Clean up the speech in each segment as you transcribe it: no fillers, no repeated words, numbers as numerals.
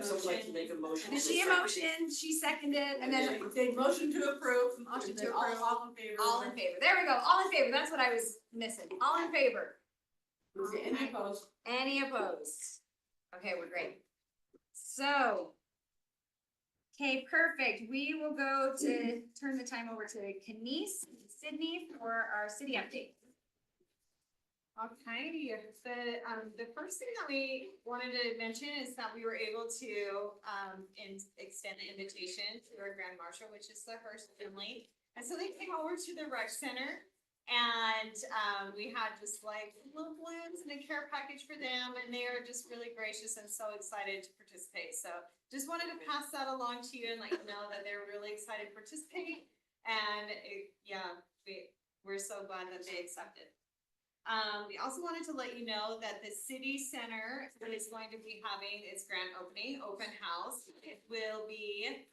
Someone like to make a motion. Did she motion, she seconded, and then They motion to approve. Motion to Then approve. All in favor. all in favor. There we go, all in favor, that's what I was missing. All in favor. Okay, any opposed? Any opposed? Okay, we're great. So. Okay, perfect. We will go to turn the time over to Kenise, Sydney for our city update. Okay, the first thing that we wanted to mention is that we were able to, extend the invitation to our grand marshal, which is the Hearst family. And so they came over to the rec center and, we had just like little balloons and a care package for them, and they are just really gracious and so excited to participate. So just wanted to pass that along to you and let you know that they're really excited to participate. And we're so glad that they accepted. We also wanted to let you know that the city center is going to be having its grand opening, open house. It will be,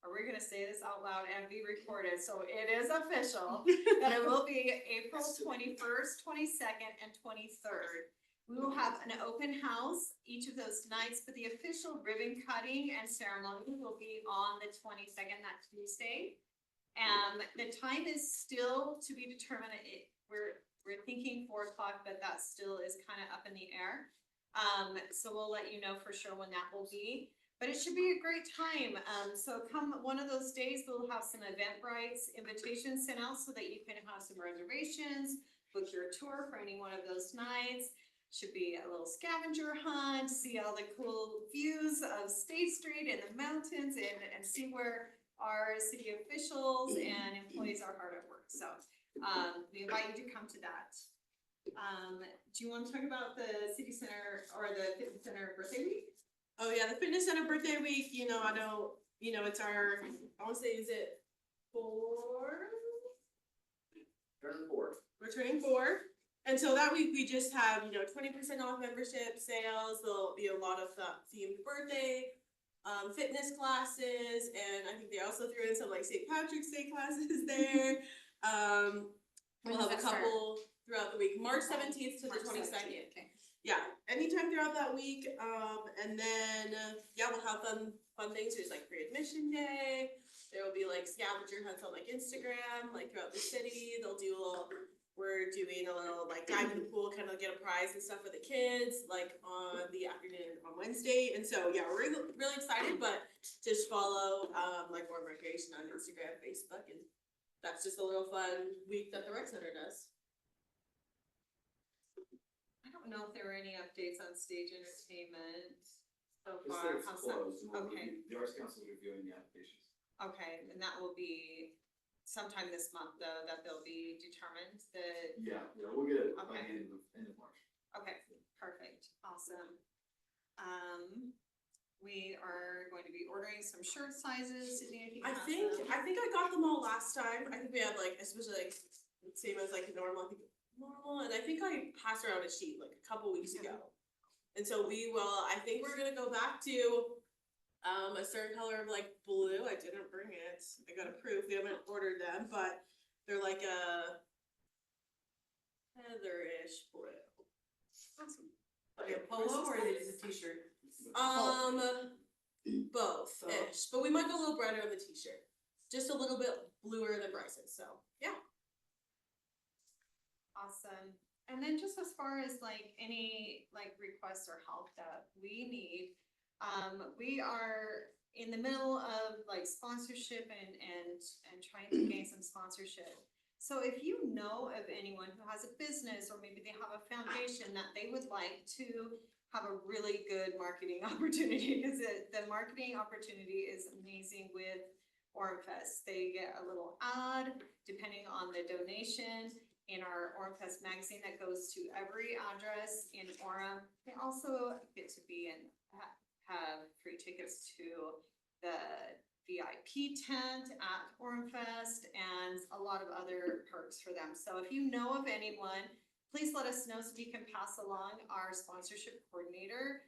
are we gonna say this out loud and be recorded? So it is official that it will be April 21st, 22nd, and 23rd. We will have an open house each of those nights, but the official ribbon cutting and ceremony will be on the 22nd, that Tuesday. The time is still to be determined. We're thinking 4:00, but that still is kind of up in the air. So we'll let you know for sure when that will be, but it should be a great time. So come one of those days, we'll have some Eventbrite's invitations sent out so that you can have some reservations, book your tour for any one of those nights. Should be a little scavenger hunt, see all the cool views of State Street and the mountains, and see where our city officials and employees are hard at work. So we invite you to come to that. Do you want to talk about the city center or the fitness center birthday week? Oh yeah, the fitness center birthday week, it's our, I wanna say, is it 4? Turn 4. We're turning 4. And so that week we just have, 20% off membership sales. There'll be a lot of themed birthday, fitness classes, and I think they also threw in some like St. Patrick's Day classes there. We'll have a couple throughout the week, March 17th to the 22nd. Okay. Yeah, anytime throughout that week. And then, we'll have fun things. There's like free admission day. There will be like scavenger hunts on like Instagram, like throughout the city. We're doing a little like dive in the pool, kind of get a prize and stuff for the kids, like on the afternoon on Wednesday. And so, we're really excited, but just follow, like Warm Recreation on Instagram, Facebook, and that's just a little fun week that the rec center does. I don't know if there were any updates on stage entertainment so It's far. it's How's that? closed. Okay. The Arts Council is reviewing the applications. Okay, and that will be sometime this month though, that they'll be determined, Yeah, we'll get it by the Okay. end of March. okay, perfect, awesome. We are going to be ordering some shirt sizes. Sydney, if you I have think them. I got them all last time. I think we have like, especially like same as like normal, and I think I passed around a sheet like a couple weeks ago. And so I think we're gonna go back to a certain color of like blue. I didn't bring it. I got a proof. We haven't ordered them, but they're like a heatherish blue. Awesome. Okay, Polo or is it a t-shirt? Both-ish, but we might go a little brighter on the t-shirt. Just a little bit bluer than Bryce's, so, yeah. Awesome. And then just as far as like any like requests or help that we need, we are in the middle of like sponsorship and trying to gain some sponsorship. So if you know of anyone who has a business or maybe they have a foundation that they would like to have a really good marketing opportunity, because the marketing opportunity is amazing with OrmFest. They get a little ad depending on the donation in our OrmFest magazine that goes to every address in Orem. They also get to be and have free tickets to the VIP tent at OrmFest and a lot of other perks for them. So if you know of anyone, please let us know so we can pass along our sponsorship coordinator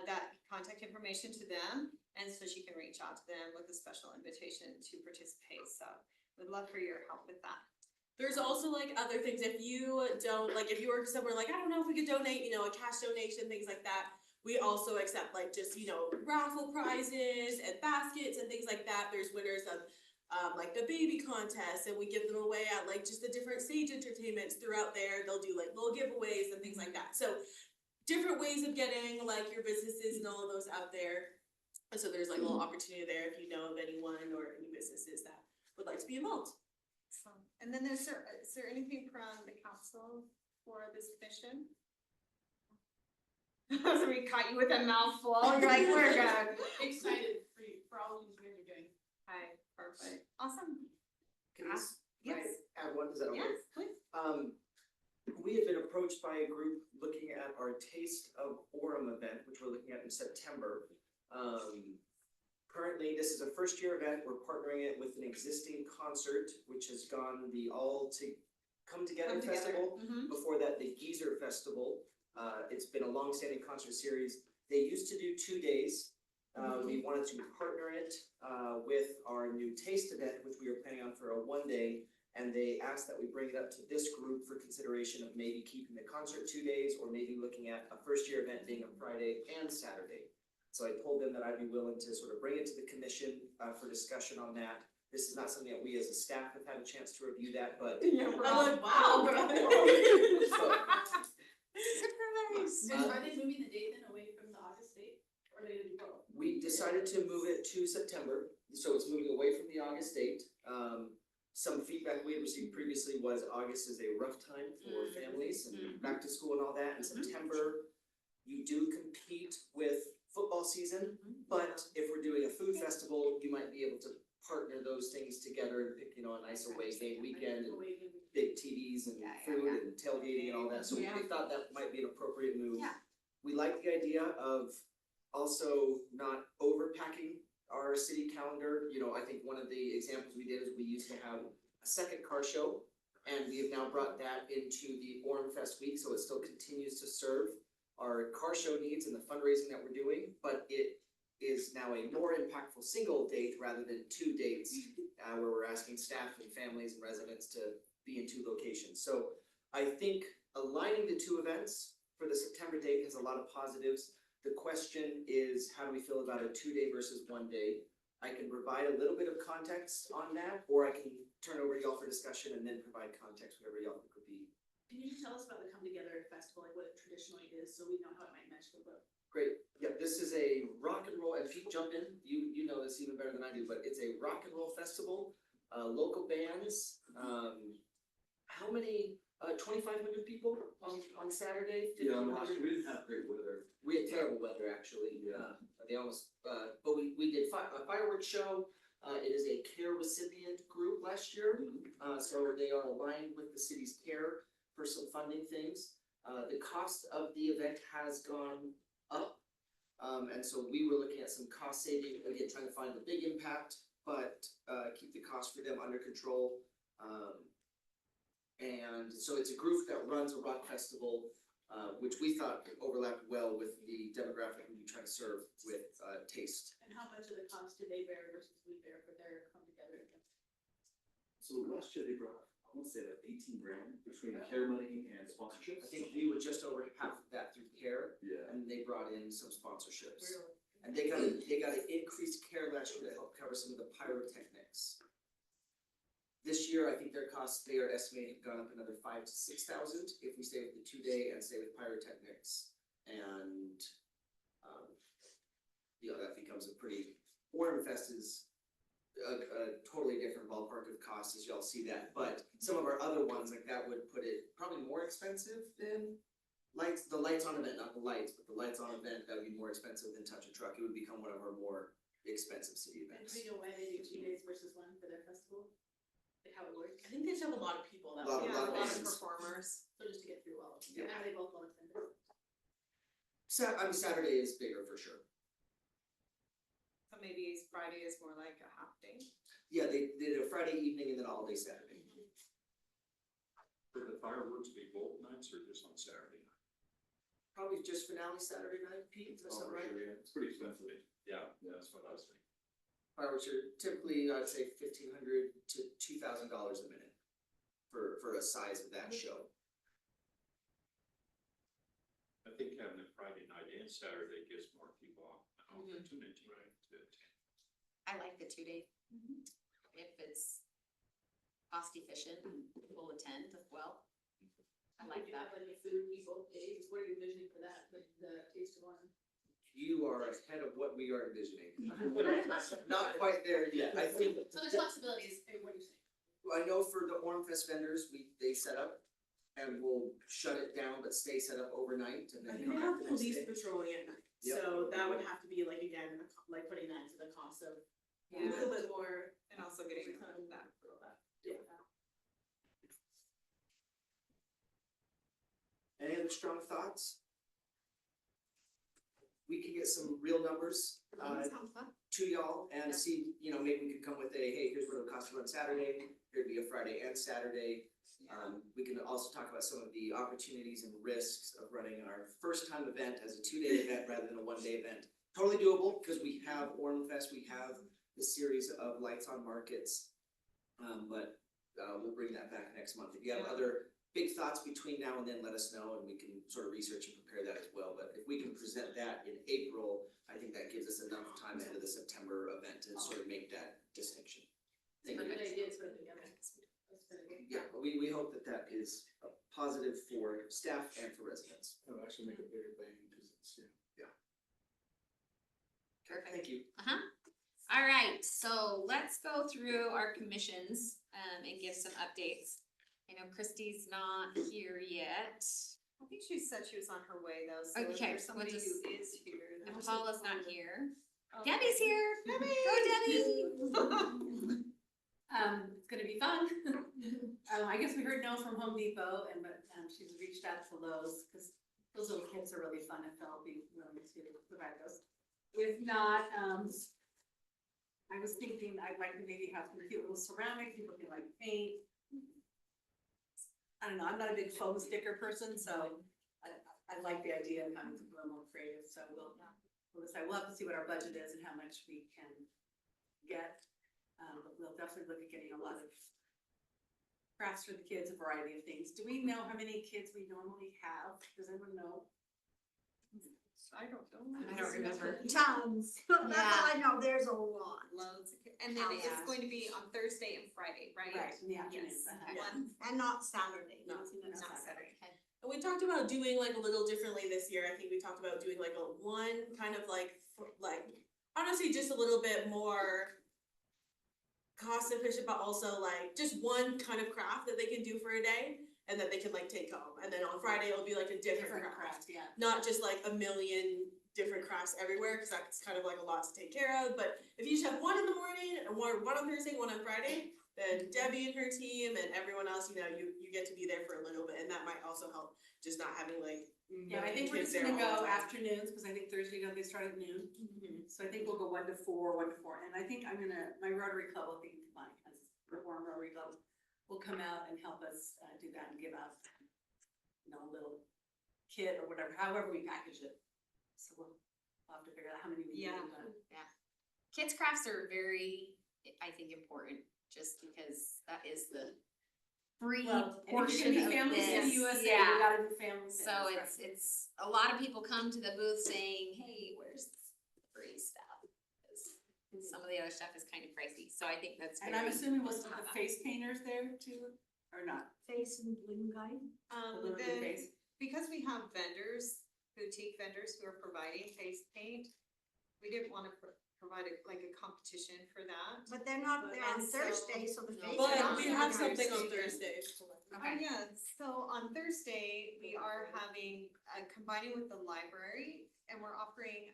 that contact information to them, and so she can reach out to them with a special invitation to participate. So we'd love for your help with that. There's also like other things, if you don't, like if you work somewhere like, I don't know if we could donate, a cash donation, things like that. we also accept like just, you know, raffle prizes and baskets and things like that. There's winners of like the baby contest, and we give them away at like just the different stage entertainments throughout there. They'll do like little giveaways and things like that. So different ways of getting like your businesses and all of those out there. And so there's like a little opportunity there if you know of anyone or any businesses that would like to be involved. So, and then is there anything from the council for this commission? So we caught you with a mouthful, you're like, we're good. Excited for you, for all you guys are doing. Hi, perfect, awesome. Can I Yes, add one, is that okay? yes, please. We have been approached by a group looking at our Taste of Orem event, which we're looking at in September. Currently, this is a first year event, we're partnering it with an existing concert, which has gone the All to Come Together Come together. Festival. Mhm. Before that, the Geezer Festival. It's been a long-standing concert series. They used to do 2 days. We wanted to partner it with our new Taste event, which we were planning on for a 1 day. And they asked that we bring it up to this group for consideration of maybe keeping the concert 2 days, or maybe looking at a first year event being a Friday and Saturday. So I told them that I'd be willing to sort of bring it to the commission for discussion on that. This is not something that we as a staff have had a chance to review that, but Yeah, we're all- I'm like, wow. So, And are they moving the date then away from the August date, or are they gonna do both? we decided to move it to September, so it's moving away from the August date. Some feedback we had received previously was August is a rough time for families and back to school and all that. In September, you do compete with football season, but if we're doing a food festival, you might be able to partner those things together and pick, you know, a nice away game weekend and Away game. big TVs and Yeah, food and tailgating and all that, so we Yeah. thought that might be an appropriate move. Yeah. We like the idea of also not overpacking our city calendar. You know, I think one of the examples we did is we used to have a second car show, and we have now brought that into the Orem Fest week, so it still continues to serve our car show needs and the fundraising that we're doing, but it is now a more impactful single date rather than 2 dates, where we're asking staff and families and residents to be in 2 locations. So I think aligning the 2 events for the September date has a lot of positives. The question is, how do we feel about a 2-day versus 1 day? I can provide a little bit of context on that, or I can turn over to y'all for discussion and then provide context, whatever y'all think would be Can you just tell us about the Come Together Festival, like what it traditionally is, so we know how it might match the book? great. Yep, this is a rock and roll, and Pete, jump in, you know this even better than I do, but it's a rock and roll festival, local bands, how many, 2,500 people on Saturday? Yeah, 1,500? we didn't have great weather. We had terrible weather, actually. Yeah. They almost, but we did a fireworks show. It is a CARE recipient group last year. So they are aligned with the city's CARE for some funding things. The cost of the event has gone up. And so we were looking at some cost saving, again, trying to find the big impact, but keep the cost for them under control. And so it's a group that runs a rock festival, which we thought overlapped well with the demographic we try to serve with Taste. And how much of the cost do they bear versus we bear for their Come Together? So last year they brought, I want to say like 18 grand between care money and I sponsorships. think we were just over half of that through CARE, Yeah. and they brought in some sponsorships. Really? And they got an increased CARE last year to help cover some of the pyrotechnics. This year, I think their costs, they are estimating gone up another 5,000 to 6,000 if we stay with the 2-day and stay with pyrotechnics. And, you know, that becomes a pretty, Orem Fest is a totally different ballpark of costs, as y'all see that. But some of our other ones, like that would put it probably more expensive than the lights on event, not the lights, but the lights on event, that would be more expensive than Touch a Truck. It would become one of our more expensive city And events. do we know why they do 2 days versus 1 for their festival? Like how it works? I think they just have a lot of people that. Lot way. of Yeah, a lot of bands. performers. So just to get through all of them, Yeah. and are they both well attended? Saturday is bigger for sure. So maybe Friday is more like a half day. Yeah, they did a Friday evening and then all day Saturday. Would the fireworks be both nights or just on Saturday night? Probably just finale Saturday night, Pete, is that Oh, something right? sure, yeah. It's pretty expensive. Yeah, that's what I was thinking. Fireworks are typically, I'd say $1,500 to $2,000 a minute for a size of that show. I think having it Friday night and Saturday gives more people an opportunity to attend. I like the 2 day. If it's cost efficient, people will attend well. I like If you have that. like a food people days, what are you envisioning for that, the taste of one? You are ahead of what we are envisioning. Not quite there yet. I think, So there's possibilities, what are you saying? I know for the Ormfest vendors, they set up and we'll shut it down, but stay set up overnight and I then think they come have back the next police day. patrolling at night, Yep. so that would have to be like, again, like putting that into the cost of a little bit more. And also getting overtime that. for all that. Yeah. Any other strong thoughts? We can get some real numbers, Sounds fun. to y'all and Yeah. see, maybe we could come with hey, here's what it'll cost to run Saturday, here'd be a Friday and Saturday. We can also talk about some of the opportunities and risks of running our first time event as a 2 day event rather than a 1 day event. Totally doable, because we have Ormfest, we have the series of Lights on Markets. But we'll bring that back next month. If you have Yeah. other big thoughts between now and then, let us know and we can sort of research and prepare that as well. But if we can present that in April, I think that gives us enough time ahead of the September event to sort of make that distinction. It's a good idea to put it together. That's very good. Yeah, but we hope that that is a positive for staff and for residents. It'll actually make a bigger bang, cause it's, Perfect. Thank you. All right, so let's go through our commissions, and give some updates. I know Christie's not here yet. I think she said she was on her way though, so if Okay, there's somebody we'll who just- is here. then And we'll Paula's just- not here. Oh, Debbie's okay. here. Debbie! Go Debbie. It's gonna be fun. I guess we heard no from Home Depot and, but, she's reached out to Lowe's, cause those little kits are really fun if they'll be willing to provide those. If not, I was thinking I'd like to maybe have some cute little ceramic, people can like paint. I don't know, I'm not a big foam sticker person, so I like the idea of having something a little more creative, so we'll decide, we'll have to see what our budget is and how much we can get. But we'll definitely look at getting a lot of crafts for the kids, a variety of things. Do we know how many kids we normally have? Does anyone know? I don't know. I don't remember. Tons. That's all Yeah. I know, there's a lot. Loads of kids. And then Yeah. it's going to be on Thursday and Friday, right? In the afternoons. Yes. uh-huh. Yeah. And not Saturday. No, Not Saturday. And we talked about doing like a little differently this year. I think we talked about doing like a one kind of like, honestly, just a little bit more cost efficient, but also like just one kind of craft that they can do for a day and that they can like take home. And then on Friday, it'll be like a different craft. Yeah. Not just like a million different crafts everywhere, cause that's kind of like a lot to take care of, but if you just have one in the morning and one on Thursday, one on Friday, then Debbie and her team and everyone else, you get to be there for a little bit, and that might also help, just not having like Yeah, I think we're kids just there gonna all go the time. afternoons, cause I think Thursday, they start at noon. Mhm. So I think we'll go 1 to 4, and I think my Rotary Club will be fine, because Reform Rotary Club will come out and help us do that and give out, a little kit or whatever, however we package it. So we'll have to figure out how many we need. Yeah. Kids crafts are very, I think, important, just because that is the free Well, and if portion you're of gonna be Family City this. USA, Yeah. we gotta do Family City. So that's right. it's, a lot of people come to the booth saying, hey, where's the free stuff? 'Cause some of the other stuff is kind of pricey, so I think that's And I'm very. assuming we'll still have face painters there too, or not? Face and bloom guide. A little bit of face? Because we have vendors, boutique vendors who are providing face paint, we didn't wanna provide a competition for that. But they're not there on And so- Thursday, so the face. But Yeah. we have Yeah. something on Thursday. Okay. Yeah, so on Thursday, we are having, combining with the library, and we're offering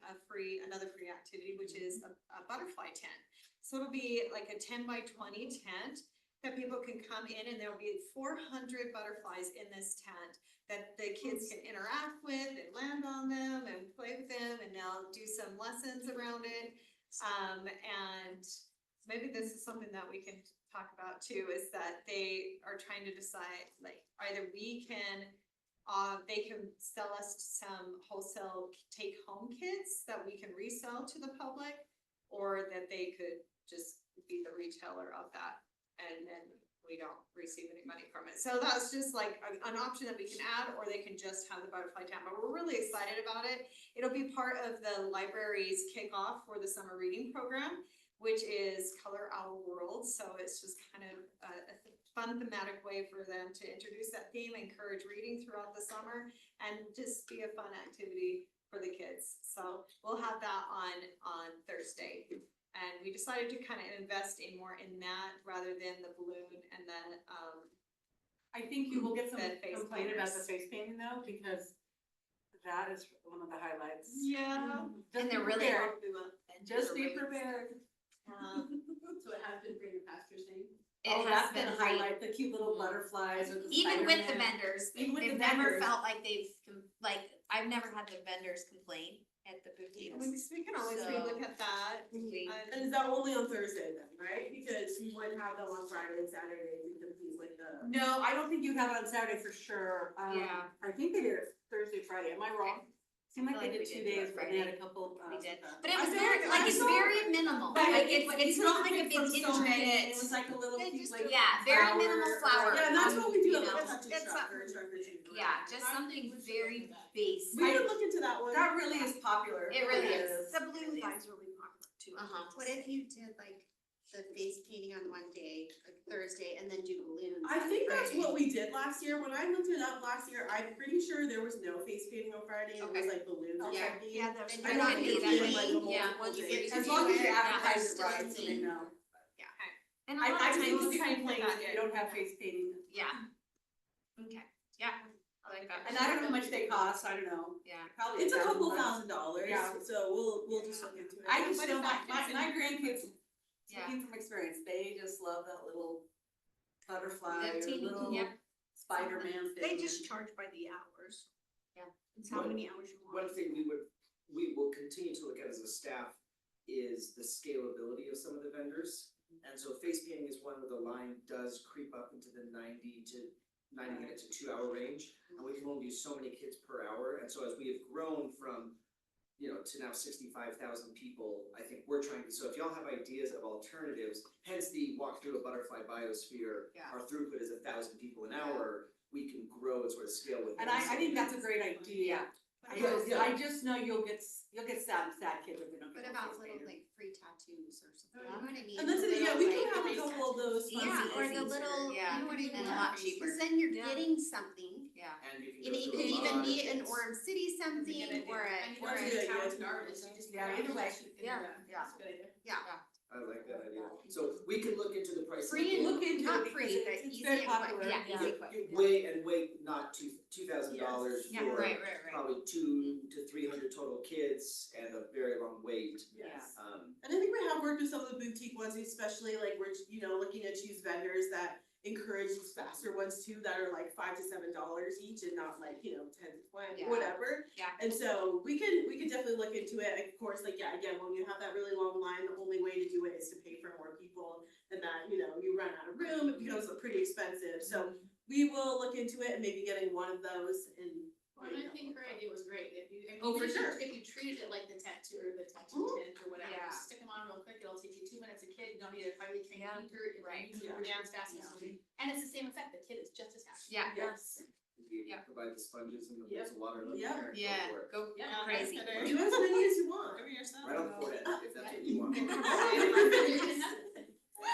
another free activity, which is a butterfly tent. So it'll be like a 10 by 20 tent that people can come in, and there'll be 400 butterflies in this tent that the kids can interact with and land on them and play with them, and they'll do some lessons around it. And maybe this is something that we can talk about too, is that they are trying to decide, like, either we can, they can sell us some wholesale take-home kits that we can resell to the public, or that they could just be the retailer of that, and then we don't receive any money from it. So that's just like an option that we can add, or they can just have the butterfly town, but we're really excited about it. It'll be part of the library's kickoff for the summer reading program, which is Color Our World. So it's just kind of a fun thematic way for them to introduce that theme, encourage reading throughout the summer, and just be a fun activity for the kids. So we'll have that on Thursday. And we decided to kind of invest more in that rather than the balloon and the, I think you will get some That face complaint about the painters. face painting though, because that is one of the highlights. yeah. Just And be they're really prepared. hard. Just be prepared. So it has been great in the past, you're saying? It Oh, has that's been a great. highlight, the cute little butterflies or the Even with the Spider-Man. vendors, Even with they've the never vendors. felt like I've never had the vendors complain at the boutiques. We can always So- relook at that. We- And is that only on Thursday then, right? Because you would have them on Friday and Saturday, we compete with the. No, I don't think you have it on Saturday for sure. Yeah. I think they did it Thursday, Friday. Am I wrong? Seemed like I feel they like did we 2 did do it days, but they had Friday. a couple. We did. stuff. But it was I feel very, like like, I it's saw very it. minimal, But like, it's it's not like a big from something, intricate. It was like a little They piece, just like. do- Yeah, very minimal flower. Yeah, and that's what we do You at know, Little it's Truck or Truck or Treat. Yeah, just something very basic. We could look into that one. That really is popular. It really is. The balloon guy's really popular too. Uh-huh. What if you did like the face painting on one day, like Thursday, and then do balloons? I on think that's Friday? what we did last year. When I looked it up last year, I'm pretty sure there was no face painting on Friday. It was Okay. like balloons or Yeah. something. Yeah, there's. And I you're don't not think be it's that been, like, way. a multiple Yeah, once days. you get As to long as it, you yeah, advertise there's it still right, a so they thing. know. And a I lot of just times used to people complain put that you don't have face painting. Yeah. Okay, yeah, I like that. And I don't know how much they cost, I don't know. Yeah. Probably It's a couple $1,000. $1,000s, Yeah. so we'll just look into it. I just But know if that my fits in- grandkids, Yeah. speaking from experience, they just love that little butterfly That or teeny- little yep. Spider-Man thing. They just charge by the hours. Yeah. It's how One- many hours you want. One thing we will continue to look at as a staff is the scalability of some of the vendors. And so face painting is one where the line does creep up into the 90 minute to 2 hour range. And we can only do so many kids per hour. And so as we have grown from, to now 65,000 people, I think we're trying to, so if y'all have ideas of alternatives, hence the walk through a butterfly biosphere, Yeah. our throughput is 1,000 people an hour, we can grow and sort of scale with. And I think that's a great idea. Yeah. I just know you'll get sad kids if they don't What get about face little painted. like free tattoos or something, you know what I mean? And that's it, yeah, we can have a couple of those. fun Yeah, or the things. little, you Yeah, know what I mean? and a lot cheaper. Cause then you're Yeah. getting something, Yeah. And you can and go it through could a even lot be of an things. Orem City something, or a, And you or don't That's need a a good idea. talented artist, you just. Yeah, either way. Yeah. That's a good idea. I like that idea. So we can look into the price. free and Look into it not because free, but it's easy very and quick, popular. yeah, Yeah. easy and quick. Wait, not $2,000 Yeah, for right. probably 200 to 300 total kids and a very long wait. Yes. Um, And I think we have worked with some of the boutique ones, especially like we're, looking to choose vendors that encourage these faster ones too, that are like $5 to $7 each and not like, 10 to 20, Yeah. whatever. Yeah. And so we can definitely look into it. Of course, like, yeah, again, when you have that really long line, the only way to do it is to pay for more people. And that, you run out of room, it becomes pretty expensive. So we will look into it and maybe getting one of those and. Well, and I think her idea was great, if you, Oh, for sure. if you treated it like the tattoo or the tattoo Mhm. tint or whatever, Yeah. just stick them on real quick, it'll take you 2 minutes a kid, you don't need a highly trained Yeah. painter, Right. you can Yeah. as fast as you. And it's the same effect, the kid is just as happy. Yeah. Yes. you Yeah. provide the sponges and the Yep. bits of water. let Yeah. them go Yeah, for it. go Yeah. crazy. Do as many as you want. Right on the forehead, if that's what you want.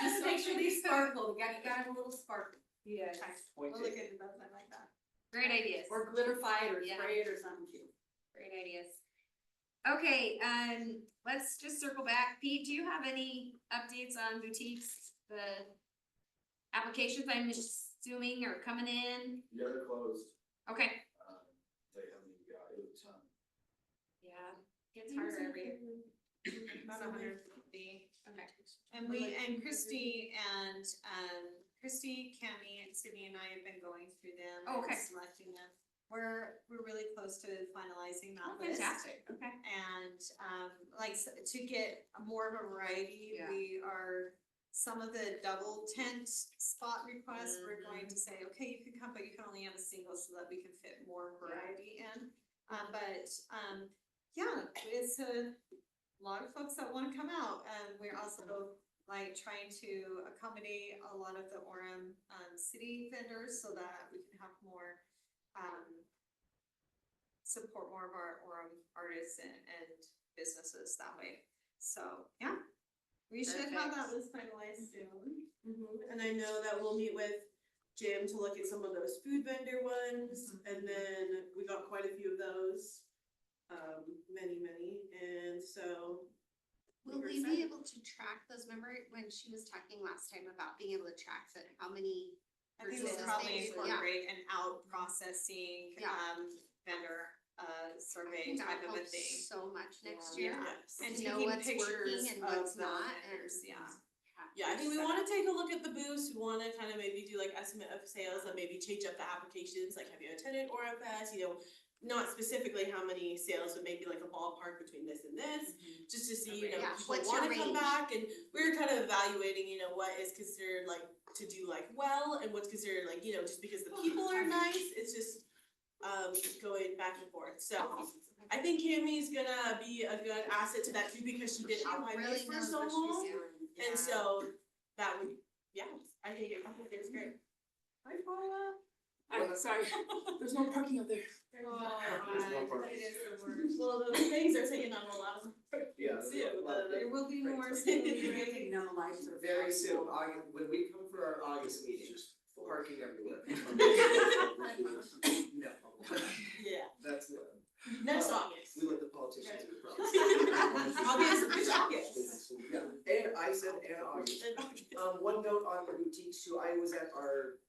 Just make sure they sparkle, you gotta have a little sparkle. Yes. Point We'll look taken. into those, I like that. Great ideas. Or glitterify it or Yeah. spray it or something cute. Great ideas. Okay, let's just circle back. Pete, do you have any updates on boutiques? The applications, I'm assuming, are coming in? Yeah, they're closed, Okay. they haven't got a ton. Yeah, gets harder every year. About 150. Okay. And Christy and, Christy, Cammy, and Sydney and I have been going through them. Oh, okay. And selecting them. We're really close to finalizing that Oh, list. fantastic, okay. And, to get more of a variety, Yeah. we are, some of the double tent spot requests, we're Mm-hmm. going to say, okay, you can come, but you can only have a single so that we can fit more variety in. Yeah, it's a lot of folks that wanna come out, and we're also like trying to accommodate a lot of the Orem, city vendors so that we can have more, support more of our Orem artists and businesses that way. So, yeah, we should have that list finalized soon. And I know that we'll meet with Jim to look at some of those food vendor ones, and then we got quite a few of those. Many, and so. Will we're we be excited. able to track those? Remember when she was talking last time about being able to track that, how many? I think versus we'll probably things, yeah. incorporate an out processing, Yeah. vendor, I survey think that type of a helps thing. so much next Yeah. year. Yes. And To know taking what's pictures working and of what's the not, vendors, and- yeah. Yeah, I think we wanna take a look at the booths, we wanna kind of maybe do like estimate of sales and maybe change up the applications, like have you attended Aura Fest, you know? Not specifically how many sales, but maybe like a ballpark between this and this, just to see, you know, Yeah, people what's your wanna come range? back, and we were kind of evaluating, you know, what is considered like to do like well, and what's considered like, you know, just because the people are nice, it's just going back and forth, so. I think Cammie's gonna be a good asset to that too, because she did She Alpine really Race for knows so what she's long. doing. And so that would, yeah, I think it's great. Hi, Paula. I'm sorry, there's no parking up there. There's no parking. It is the worst. Well, those things are taking on a lot of. Yeah. too, There will be more Right. soon, You right? think no lights are. Very soon, August, when we come for our August meetings, parking everywhere. No. Yeah, That's, next August. we let the politicians do the problem. I'll be in August. Yeah, and I said and August. One note on the boutiques too, I was at our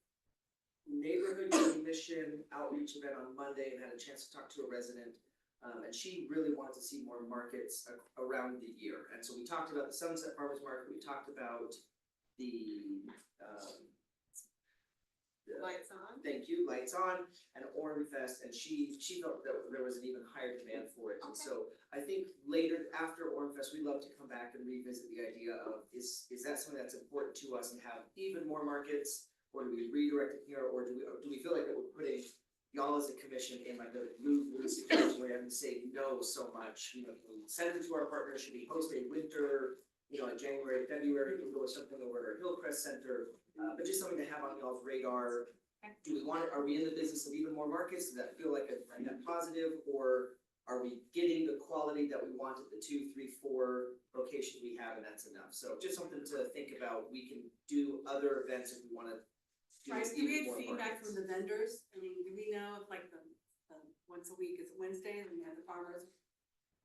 neighborhood commission outreach event on Monday and had a chance to talk to a resident. And she really wanted to see more markets around the year, and so we talked about the Sunset Farmers Market, we talked about the, Lights on. thank you, Lights On, and Orem Fest, and she felt that there was an even higher demand for it, and so I think later, after Orem Fest, we'd love to come back and revisit the idea of, is that something that's important to us and have even more markets? Or do we redirect it here, or do we feel like that we're putting y'all as a commission in like a blue situation where you have to say no so much, you know, can we send it to our partners, should we host a winter, you know, in January, February, we go with something over at our Hillcrest Center, but just something to have on y'all's radar. Do we want it, are we in the business of even more markets, does that feel like a net positive, or are we getting the quality that we want at the 2, 3, 4 locations we have, and that's enough? So just something to think about, we can do other events if we wanna do Right, this do we even have more feedback markets. from the vendors? I mean, do we know if like the once a week is Wednesday and we have the farmers,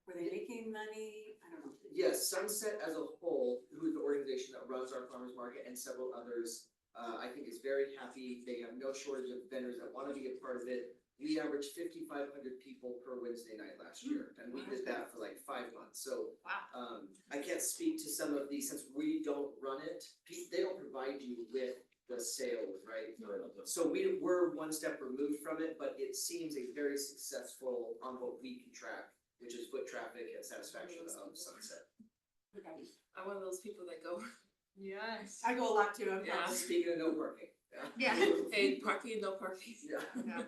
were they making money? I don't know. Yes, Sunset as a whole, who is the organization that runs our farmers market and several others, I think is very happy. They have no shortage of vendors that wanna be a part of it. We averaged 5,500 people per Wednesday night last year, and we did that for like 5 months, so. Wow. I can't speak to some of these, since we don't run it, they don't provide you with the sales, right? So we're one step removed from it, but it seems a very successful on what we can track, which is foot traffic and satisfaction of Sunset. I'm one of those people that go, Yes. I go a lot too, I'm Yeah. not. Speaking of no parking, Yeah. hey, parking, no parking. yeah.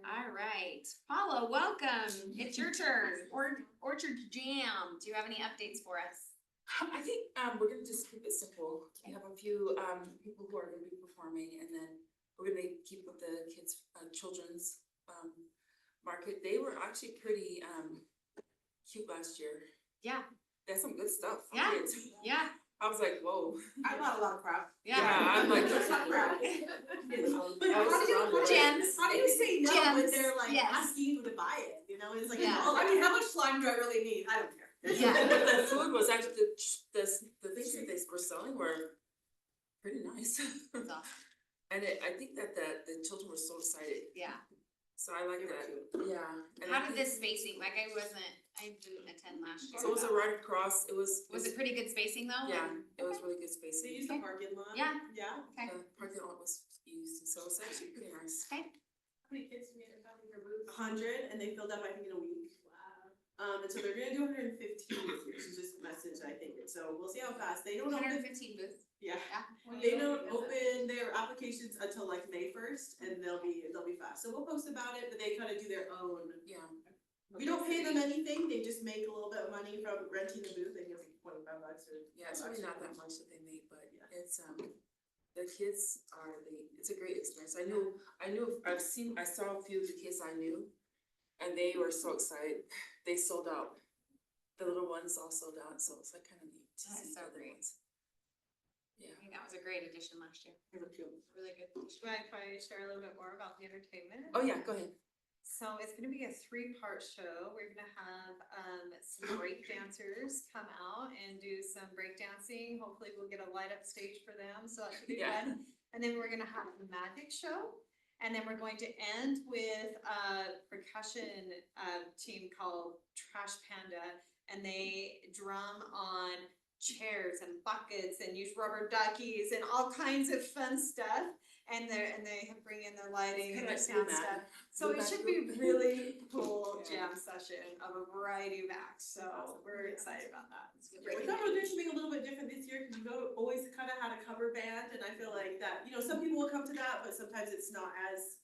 All right, Paula, welcome. It's your turn. Orchard Jam. Do you have any updates for us? I think we're gonna just keep it simple. We have a few people who are gonna be performing, and then we're gonna keep with the kids children's market. They were actually pretty cute last year. Yeah. There's some good stuff for Yeah. kids. Yeah, I was like, whoa. I bought a lot of crap. yeah. I'm like, That's not crap. But I was how do you, surrounded by- Gems. how do you say no when Gems, they're like yes. asking you to buy it, you know, it's like, Yeah. oh, I mean, how much slime do I really need? I don't care. Yeah. The food was actually the things that they were selling were pretty nice. That's awesome. And I think that the children were so excited. Yeah. So I like that. Yeah. And How I did think- this spacing, like I didn't attend last year. So it was a right across, it was. Was it pretty good spacing though? Yeah, it was Okay. really good They spacing. use the parking lot. Yeah. Yeah. Okay. The parking lot was used, so it's actually pretty nice. Okay. How many kids do you end up in your booth? 100, and they filled up, I think, in a week. Wow. And so they're gonna do 115 this year, so just a message, I think, and so we'll see how fast, they don't open, 115 booths. yeah. Yeah. They don't open their applications until like May 1st, and they'll be fast, so we'll post about it, but they kind of do their own Yeah. We don't pay them anything, they just make a little bit of money from renting the booth, they give like $25 or. Yeah, it's really not that much that they make, but Yeah. it's, the kids it's a great experience. I saw a few of the kids I knew, and they were so excited. They sold out. The little ones all sold out, so it's like kind of neat to That see is so the other great. ones. Yeah. I think that was a great addition last year. Really good. Should I try to share a little bit more about the entertainment? Oh, yeah, go ahead. So it's gonna be a 3-part show. We're gonna have some break dancers come out and do some break dancing. Hopefully we'll get a light up stage for them, so that should be Yeah. fun. And then we're gonna have a magic show. And then we're going to end with a percussion team called Trash Panda. And they drum on chairs and buckets and use rubber duckies and all kinds of fun stuff. And they bring in their lighting and their It's kinda sound like Blue stuff. Mat. So Blue it Mat should be group. really cool Yeah. jam session of a variety of acts. So we're excited about that. Yeah, we thought we were doing something a little bit different this year, cause you always kind of had a cover band, and I feel like that, some people will come to that, but sometimes it's not as,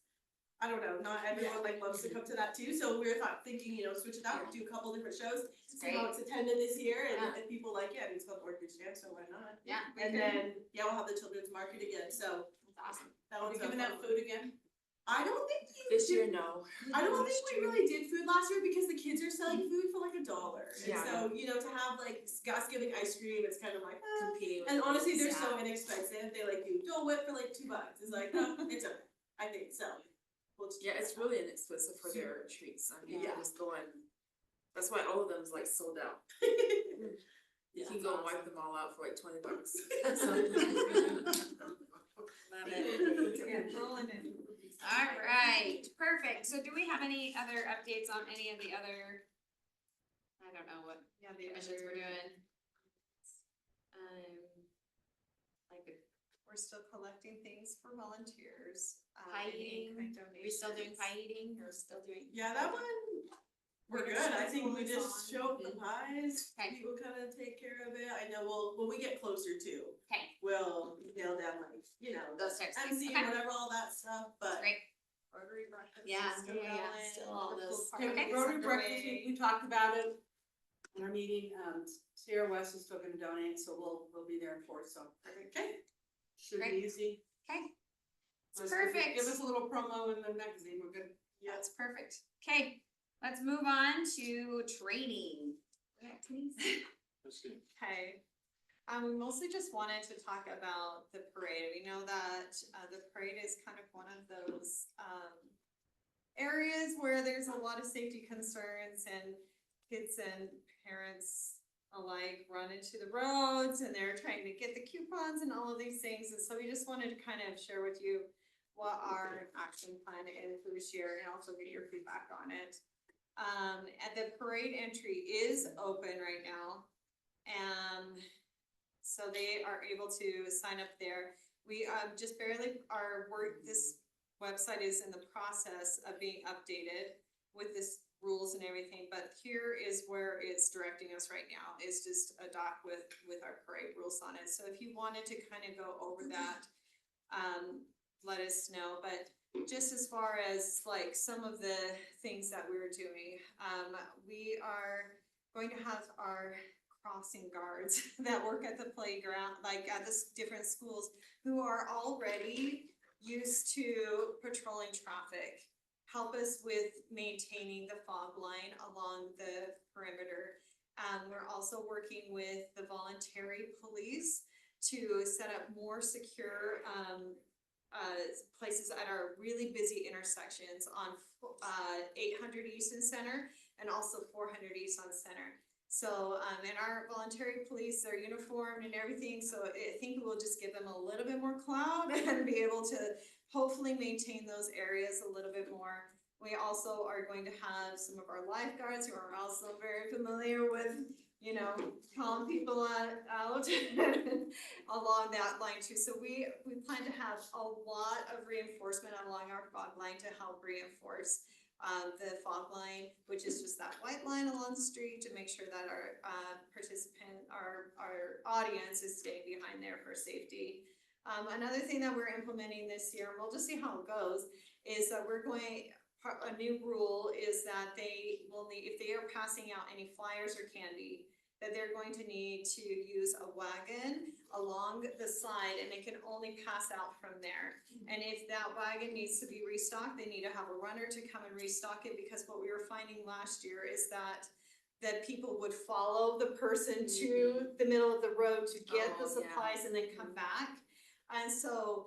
I don't know, not everyone like loves to come to that too, so we were thinking, switch it up, do a couple different shows, see how it's attended this year, and if people like, yeah, it's called Orchid Jam, so why not? Yeah. And then, we'll have the children's market again, so That's awesome. that Are one's we giving out food again? I don't think we This did- year, no. I don't think we really did food last year because the kids are selling food for like $1. Yeah. And so, to have like Gus giving ice cream, it's kind of like, Competing with. and honestly, they're Yeah. so inexpensive. They like do Dole Whip for like $2. It's like, no, it's okay. I think so. We'll just Yeah, try it's that. really inexpensive for their treats. I mean, Yeah. just going, that's why all of them's like sold out. You Yeah, can go and wipe them all out for like $20. Love it. Yeah, rolling in. All right, perfect. So do we have any other updates on any of the other, I don't know what Yeah, the commissions we're other- doing? Like We're still collecting things for volunteers. Pie and eating. in-kind Are we still doing donations. pie eating or still doing? Yeah, that one, we're We're good. I just think we always just on. show up the pies. Okay. People kind of take care of it. I know when we get closer to, Okay, we'll nail down like, those types of things. MC, Okay. whatever, all that stuff, but. Great. Rotary breakfast. Yeah, is still yeah, yeah, going, still all the those. pool party Okay. is Rotary breakfast, underway. we talked about it in our meeting, Sierra West is still gonna donate, so we'll be there in force, so. Okay. Should Great. be easy. Okay, Just perfect. Give us a little promo in the magazine, we're good. That's perfect. Okay, let's move on to training. Let's see. Okay. We mostly just wanted to talk about the parade. We know that, the parade is kind of one of those, areas where there's a lot of safety concerns and kids and parents alike run into the roads and they're trying to get the coupons and all of these things. And so we just wanted to kind of share with you what our action plan is for this year and also get your feedback on it. And the parade entry is open right now. And so they are able to sign up there. We just barely this website is in the process of being updated with this rules and everything, but here is where it's directing us right now, is just a doc with our parade rules on it. So if you wanted to kind of go over that, let us know, but just as far as like some of the things that we're doing, we are going to have our crossing guards that work at the playground, like at the different schools, who are already used to patrolling traffic, help us with maintaining the fog line along the perimeter. We're also working with the voluntary police to set up more secure places at our really busy intersections on 800 Easton Center and also 400 East on Center. So, and our voluntary police are uniformed and everything, so I think we'll just give them a little bit more clout and be able to hopefully maintain those areas a little bit more. We also are going to have some of our lifeguards who are also very familiar with, calling people out along that line too. So we plan to have a lot of reinforcement along our fog line to help reinforce the fog line, which is just that white line along the street, to make sure that our our audience is staying behind there for safety. Another thing that we're implementing this year, and we'll just see how it goes, is that we're going, a new rule is that they will need, if they are passing out any flyers or candy, that they're going to need to use a wagon along the side and they can only pass out from there. And if that wagon needs to be restocked, they need to have a runner to come and restock it, because what we were finding last year is that people would follow the person to the middle of the road to get the Oh, yeah. supplies and then come back. And so,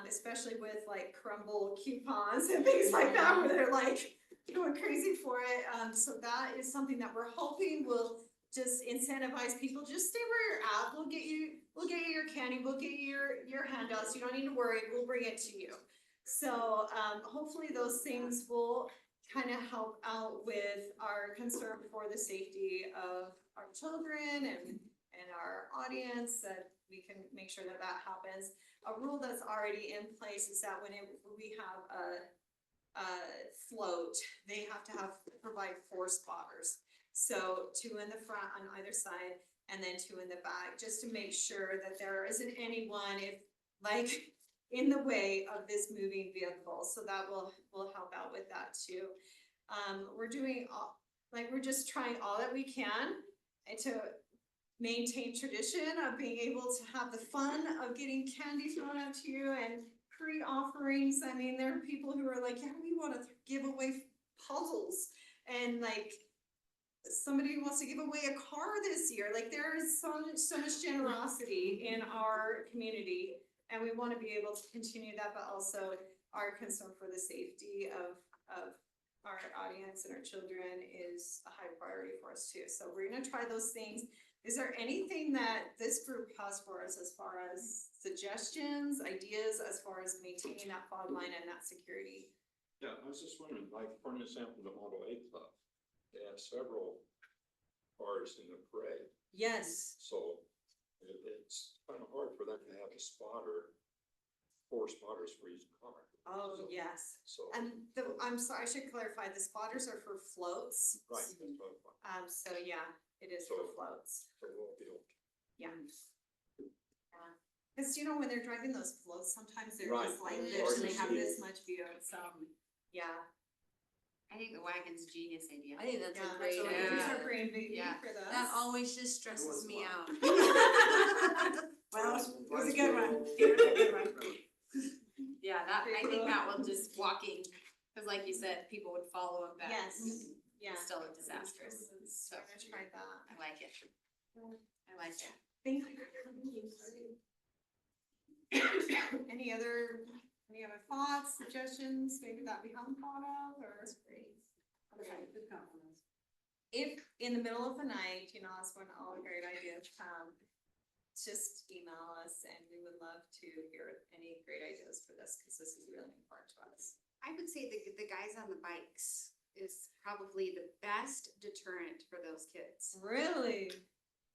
especially with like crumble coupons and things like that, where they're like going crazy for it. So that is something that we're hoping will just incentivize people, just stay where you're at, we'll get you your candy, we'll get you your handouts, you don't need to worry, we'll bring it to you. So, hopefully those things will kind of help out with our concern for the safety of our children and our audience, that we can make sure that that happens. A rule that's already in place is that when we have a float, they have to provide 4 spotters. So 2 in the front on either side and then 2 in the back, just to make sure that there isn't anyone in the way of this moving vehicle. So that will help out with that too. We're doing we're just trying all that we can to maintain tradition of being able to have the fun of getting candy thrown out to you and pre-offerings. I mean, there are people who are like, yeah, we want to give away puzzles, and like somebody wants to give away a car this year. Like, there is so much generosity in our community, and we want to be able to continue that, but also our concern for the safety of our audience and our children is a high priority for us too. So we're gonna try those things. Is there anything that this group has for us as far as suggestions, ideas, as far as maintaining that fog line and that security? Yeah, I was just wondering, like, for an example, the Model A Club, they have several cars in the parade. Yes. So it's kind of hard for them to have a spotter, 4 spotters for each car. Oh, yes. So, And I'm sorry, I should clarify, the spotters are for floats. right, that's what I'm, So yeah, it is for So- floats. so we'll be okay. Yeah. Cause when they're driving those floats, sometimes they're Right. just like Mhm. this and they have Or this much view, so, yeah. I think the wagon's a genius idea. I think that's Yeah, a great, so idea. these are brain baby Yeah. for this. that always just stresses me out. Well, it was a good one. It was a good one. Yeah, I think that will just walking, cause like you said, people would follow them back. Yes, yeah. It's still disastrous, so So I'm gonna try that. I like it. I like it. Thank you. Any other thoughts, suggestions, maybe that we haven't thought of, or? That's great. Okay. Good compromise. If in the middle of the night, that's when all the great ideas come, just email us and we would love to hear any great ideas for this, because this is really important to us. I would say the guys on the bikes is probably the best deterrent for those kids, Really?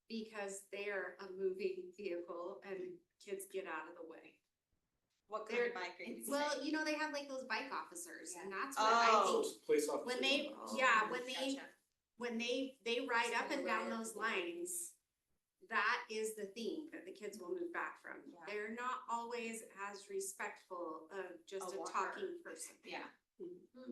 because they're a moving vehicle and kids get out of the way. What kind of bike are you Well, saying? they have like those bike officers, and that's what Oh. I think, Police officers. when they, when they ride up and down those lines, that is the theme that the kids will move back from. Yeah. They're not always as respectful of just A a walker. talking person. Yeah.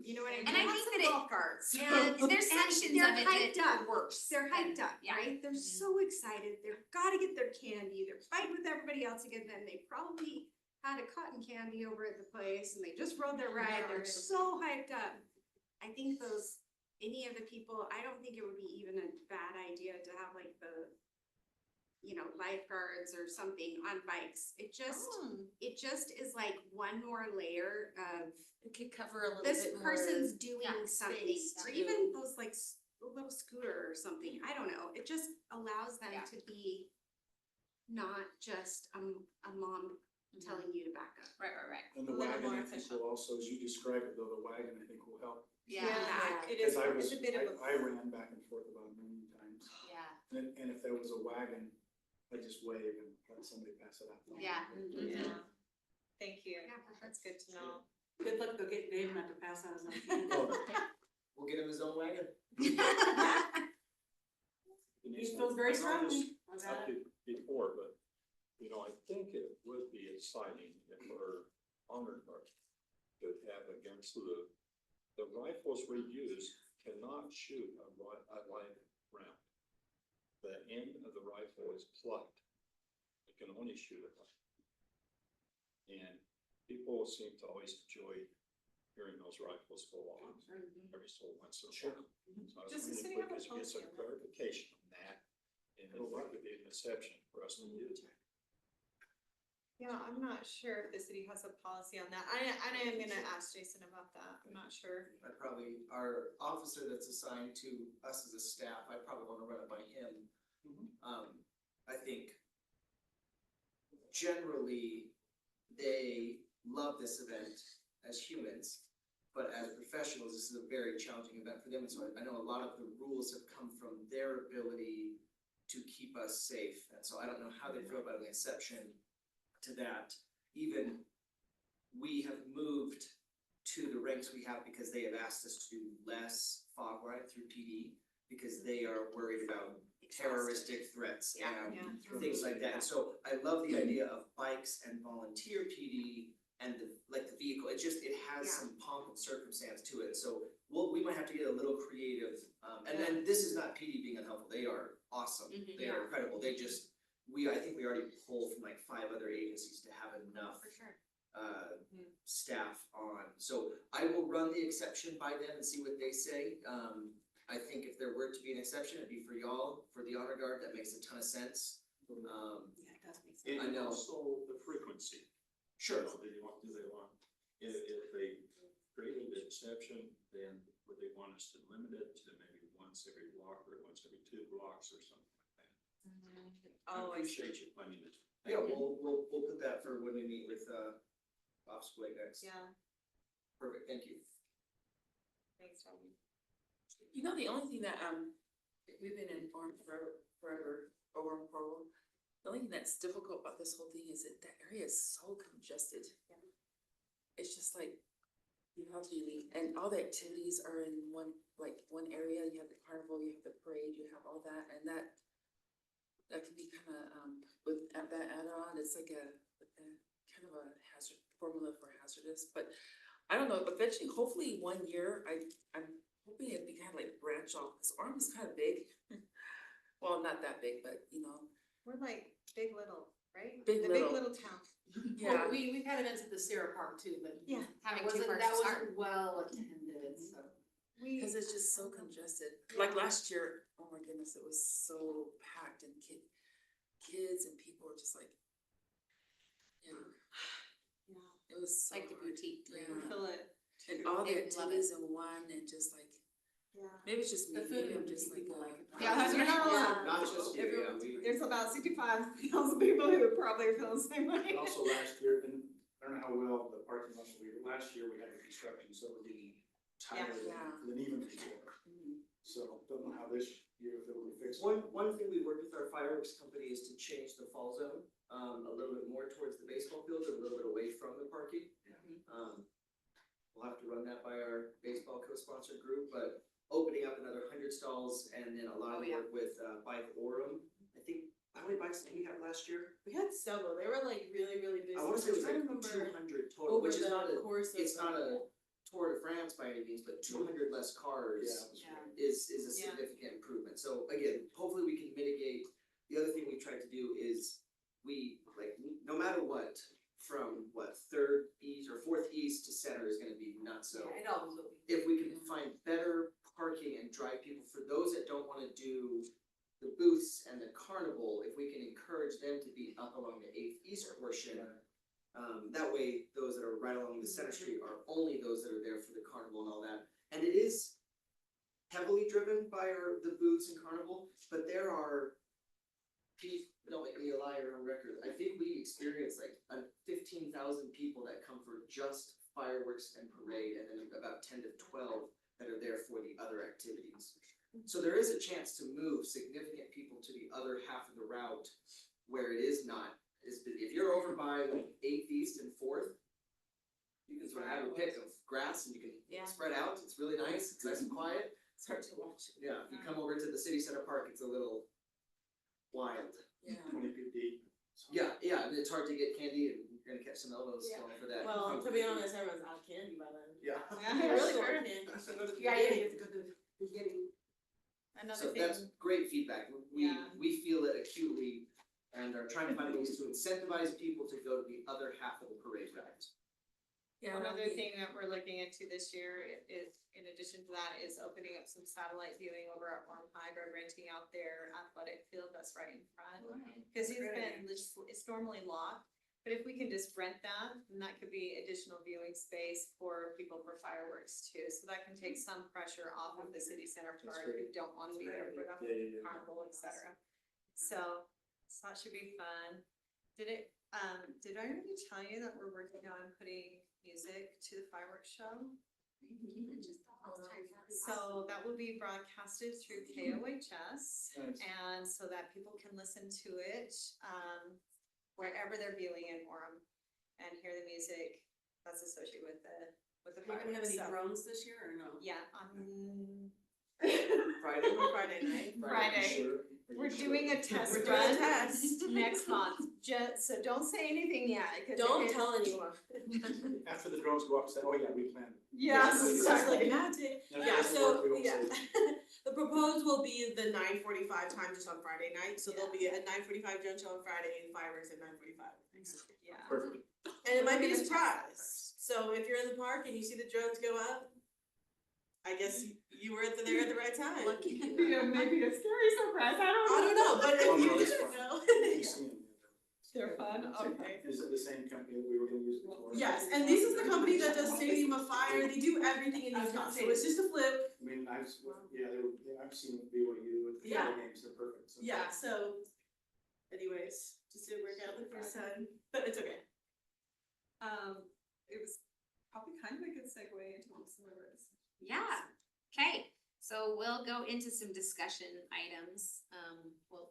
You know what I mean? And I think that it- Golf carts. And There's and sections they're of it hyped that up. works. They're hyped up, Yeah. right? They're Mhm. so excited. They've gotta get their candy. They're fighting with everybody else again. Then they probably had a cotton candy over at the place and they just rode their ride. They're so hyped up. I think any of the people, I don't think it would be even a bad idea to have like the, lifeguards or something on bikes. It just is like one more layer of It could cover a little this bit more. person's doing yeah, something, space or too. even those like a little scooter or something, I don't know, it just allows them Yeah. to be not just a mom telling you to back up. Right. And the A little wagon, more I think efficient. will also, as you described it, though, the wagon, I think will help. Yeah. It is, Because it's a bit of a. I ran back and forth about a million times. Yeah. And if there was a wagon, I just wave and let somebody pass it out. Yeah. Yeah. Thank you. Yeah. That's good to know. Good luck, go get Dave not to pass out his own Oh, candy. we'll get him his own wagon. He feels very strongly I've about it. it before, but, I think it would be exciting if our honor guard could have against the The rifles we use cannot shoot a live round. The end of the rifle is plugged. It can only shoot it. And people seem to always enjoy hearing those rifles go off every so once in a while. So I was Does the city wondering if have a we could get some policy on that? clarification on that, and if that would be an exception for us to use. Yeah, I'm not sure if the city has a policy on that. I am gonna ask Jason about that. I'm not sure. I probably, our officer that's assigned to us as a staff, I probably wanna run it by him. I think generally, they love this event as humans, but as professionals, this is a very challenging event for them, and so I know a lot of the rules have come from their ability to keep us safe, and so I don't know how they feel about an exception to that. Even we have moved to the ranks we have because they have asked us to do less fog ride through PD, because they are worried about terroristic threats and things like that. And so I love the idea of bikes and volunteer PD and the vehicle. It has some pomp and circumstance to it. So we might have to get a little creative. And then this is not PD being unhelpful. They are awesome. They are incredible. I think we already pulled from like 5 other agencies to have enough For sure. staff on. So I will run the exception by them and see what they say. I think if there were to be an exception, it'd be for y'all, for the honor guard. That makes a ton of sense. Yeah, it does make sense. I And know. also the frequency. Sure. Do they want, if they created an exception, then would they want us to limit it to maybe once every block or once every 2 blocks or something like that? Oh, I appreciate you finding it. Yeah, we'll put that for when we meet with Officer Blake next. Yeah, Perfect, thank you. thanks, Toby. You know, the only thing that, we've been informed forever, over and over. The only thing that's difficult about this whole thing is that area is so congested. It's just like, you have and all the activities are in one area. You have the carnival, you have the parade, you have all that, and that can be kinda, with that add-on, it's like a kind of a hazard, formula for hazardous, but I don't know, eventually, hopefully 1 year, I'm hoping it'd be kind of like branch off, because Orem is kind of big. Well, not that big, but you know, We're like big little, right? Big The Little. big little town. yeah. Well, we've had events at the Sierra Park too, but. Yeah. Having two That parks to wasn't well attended, so. Because it's just so congested. Like last year, oh my goodness, it was so packed and kids and people were just like, yeah, Yeah. it was so Like the hard. boutique. Yeah. Feel it. And all the They love activities in one and just like, Yeah. maybe it's just me, The food maybe I'm would just keep like, people like it. Yeah, you're not alone. Not just you, yeah, There's about 65,000 people who probably feel the same way. And also last year, and I don't know how well the parking lots will be, but last year we had the construction, so we're getting tighter Yeah. than even before. So don't know how this year if it will be fixed. One thing we worked with our fireworks company is to change the fall zone, a little bit more towards the baseball field, and a little bit away from the parking. We'll have to run that by our baseball co-sponsor group, but opening up another 100 stalls and then a lot of work with Bike Orem. I think, how many bikes did we have last year? We had several, they were like really, really busy. I wanna say it was I'm like trying to remember 200 total, over which is not the course of. it's not a Tour de France by any means, but 200 less cars Yeah. is a Yeah. significant improvement. So again, hopefully we can mitigate. The other thing we tried to do is no matter what, from 3rd East or 4th East to Center is gonna be nuts. So Yeah, it always will be. if we can find better parking and drive people, for those that don't wanna do the booths and the carnival, if we can encourage them to be up along the 8th East portion. That way, those that are right along the Center Street are only those that are there for the carnival and all that. And it is heavily driven by the booths and carnival, but there are, Pete, don't make me a liar on record, I think we experienced like 15,000 people that come for just fireworks and parade, and then about 10 to 12 that are there for the other activities. So there is a chance to move significant people to the other half of the route where it is not as busy. If you're over by like 8th East and 4th, you can sort of have a pick of grass and you can spread out. It's really nice. It's nice and quiet. It's hard to watch. Yeah, if you come over to the City Center Park, it's a little wild. Yeah. 20 feet deep. Yeah, and it's hard to get candy and you're gonna catch some elbows going for that. Well, to be honest, everyone's out of candy by then. Yeah. If you really want candy, you should go to the beginning. Another So thing. that's great feedback. We, Yeah. we feel it acutely and are trying to find ways to incentivize people to go to the other half of the parade route. Yeah, One that'll other be- thing that we're looking into this year is, in addition to that, is opening up some satellite viewing over at Orm High by renting out their athletic field that's right in front. Cause it's normally locked, but if we can just rent that, then that could be additional viewing space for people for fireworks too. So that can take some pressure off of the city center park who don't wanna be there for the carnival, et cetera. So that should be fun. Did I already tell you that we're working on putting music to the fireworks show? So that will be broadcasted through KOHS, and so that people can listen to it, wherever they're viewing in Orem and hear the music that's associated with the Are we gonna have fireworks. any So, drones this year or no? yeah, Friday Friday night. Friday. We're doing a test We're doing a run test. next month, so don't say anything yet, 'cause Don't it- tell anyone. After the drones go up, say, oh yeah, we planned. Yes, It's just like exactly. magic. And if it Yeah, doesn't so, work, we won't yeah. say it. The proposed will be the 9:45 time just on Friday night, so there'll be a 9:45 drone show on Friday and fireworks at 9:45. Yeah. Perfect. And it might be a We're gonna test that surprise. So if you're in the park and you see the drones go up, I guess you were there at the right time. Lucky Yeah, maybe a scary surprise, I I don't know, but if Oh, you no, it's didn't fine. know. You've seen them. They're fun, okay. Is it the same company that we were gonna use before? Yes, and this is the company that does Stadium of Fire, they do everything in Utah, so it's just a flip. I mean, I've seen BYU with the Yeah. football games, they're perfect. So. Yeah, so anyways, just didn't work out the first time, but it's okay. It was probably kind of a good segue into some of this. Yeah, okay, so we'll go into some discussion items. We'll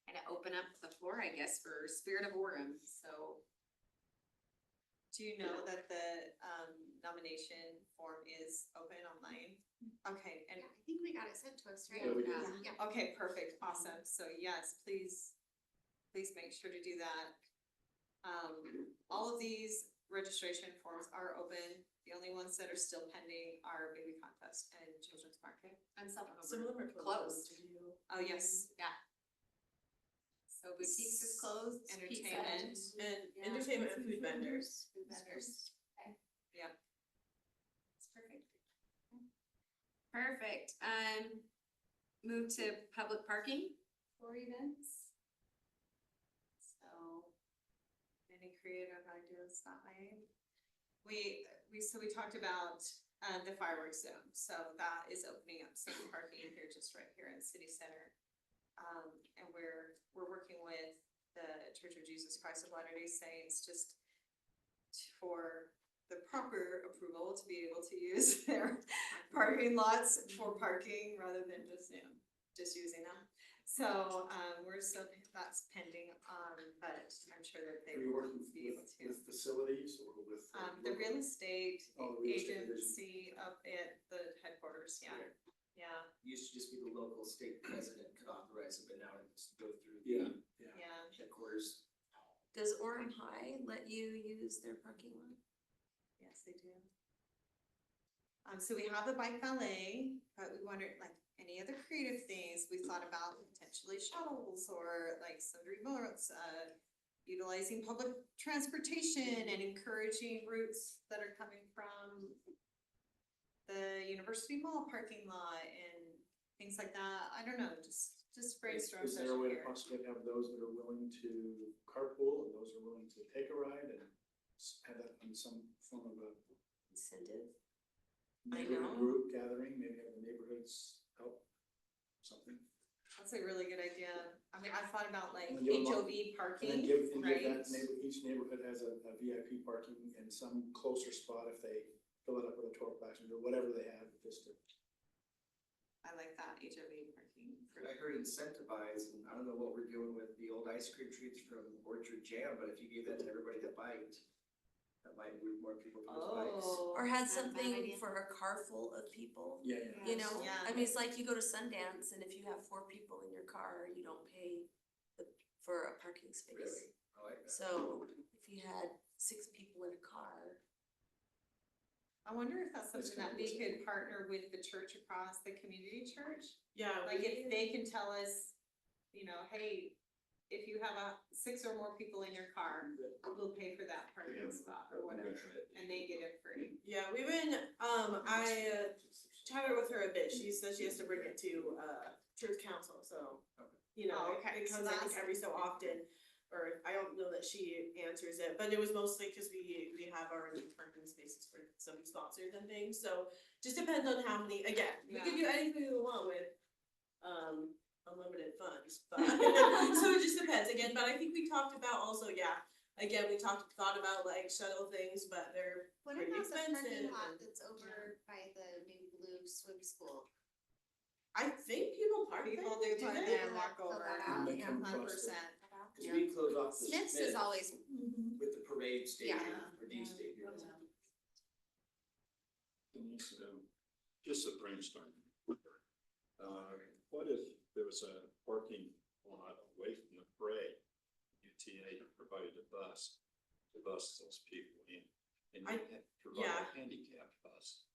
kind of open up the floor, I guess, for Spirit of Orem, so. Do you know that the nomination form is open online? Okay, and, I think we got it sent to us, right? Yeah, we did. Yeah. okay, perfect, awesome, so yes, please make sure to do that. All of these registration forms are open, the only ones that are still pending are baby contest and children's market. And some of Some them of them are are closed. Oh, yes, Yeah. So boutiques is closed, pizza entertainment, And Yeah. entertainment and food vendors. Food vendors. Okay. Yep. That's perfect. Perfect, move to public parking for events. So, any creative ideas that way? We talked about, the fireworks zone, so that is opening up some parking here, just right here in city center. And we're working with the Church of Jesus Christ of Latter-day Saints just for the proper approval to be able to use their parking lots for parking rather than just using them. So, we're still, that's pending, but I'm sure that they Are you will working be able with, to. with facilities or with? The real estate Oh, the real estate division. agency up at the headquarters, yeah, yeah, Used to just be the local state president could authorize it, but now it has to go through Yeah, the yeah. yeah. headquarters. Does Orem High let you use their parking lot? Yes, they do. So we have the bike valet, but we wondered, like, any other creative things, we thought about potentially shuttles or like sundry modes, utilizing public transportation and encouraging routes that are coming from the University Mall parking lot and things like that. I don't know, just brainstorm Is there a session way to here. possibly have those that are willing to carpool and those who are willing to take a ride and have that in some form of a Incentive? I neighborhood know. group gathering, maybe have the neighborhoods help, something. That's a really good idea. I mean, I thought about like And give them HOV And then parking, give right? that each neighborhood has a VIP parking in some closer spot if they fill it up with a 12 passenger, whatever they have, just to. I like that, HOV parking. I heard incentivize, and I don't know what we're doing with the old ice cream treats from Orchard Jam, but if you gave that to everybody that biked, that might move more people to those bikes. Oh. Or had Not a bad something idea. for a car full of people? Yeah, You know, Yeah. I mean, it's like you go to Sundance and if you have 4 people in your car, you don't pay for a parking space. Really, I like that. So if you had 6 people in a car. I wonder if that's something that we could partner with the church across the community church? Yeah. Like if they can tell us, you know, hey, if you have 6 or more people in your car, we'll pay for that parking spot or whatever, and they get it free. Yeah, we've been, I chatted with her a bit, she says she has to bring it to, church council, so, you know, Oh, okay, it so comes, I think, that's- every so often. Or I don't know that she answers it, but it was mostly because we have already parking spaces for some sponsors and things, so just depends on how many, again, we can do anything we want with, unlimited funds, but, so it just depends, again, but I think we talked about also, again, we thought about like shuttle things, but they're What pretty about the expensive. parking lot that's over by the new blue swim school? I think people park there. People do do park they? there and walk Fill over, that out. They come across the- 100%. Cause we close off the Smith's is Smith always, with the parade stadium, Yeah. or D stadium. Just a brainstorm. What if there was a parking lot away from the parade? UTA provided a bus to bus those people in, and you had to provide a handicap bus.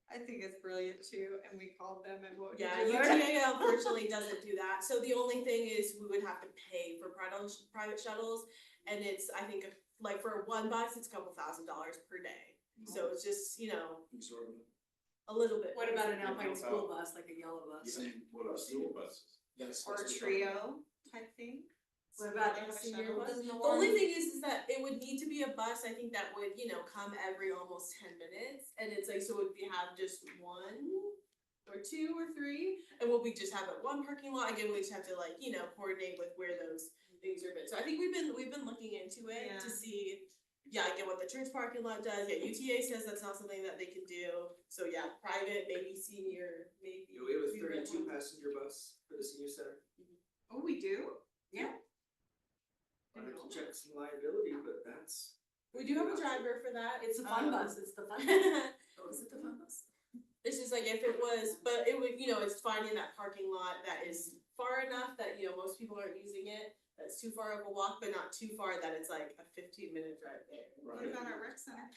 I think it's brilliant too, and we called them and what did Yeah, you learn? UTA unfortunately doesn't do that, so the only thing is we would have to pay for private shuttles, and it's, I think, like for one bus, it's a couple $1,000s per day. So it's just, you know, Exorbitant. a little bit. What about an Alpine school bus, like a yellow bus? What about school buses? Yes. Or a trio type thing? What about They a have a senior shuttle? bus? The only thing is that it would need to be a bus, I think that would, you know, come every almost 10 minutes. And it's like, so would we have just 1 or 2 or 3? And would we just have it one parking lot? Again, we just have to like, you know, coordinate with where those things are been. So I think we've been looking into it to Yeah. see, again, what the church parking lot does. Yeah, UTA says that's not something that they can do. So yeah, private, maybe senior, maybe. You know, we have a we rent 32 one. passenger bus for the senior center. Oh, we do? I have to check some liability, but that's. We do have a driver for that. It's a fun bus, it's the fun bus. Oh, is it the fun bus? It's just like if it was, but it would, you know, it's finding that parking lot that is far enough that, you know, most people aren't using it. That's too far of a walk, but not too far that it's like a 15-minute drive there. What about our rec center?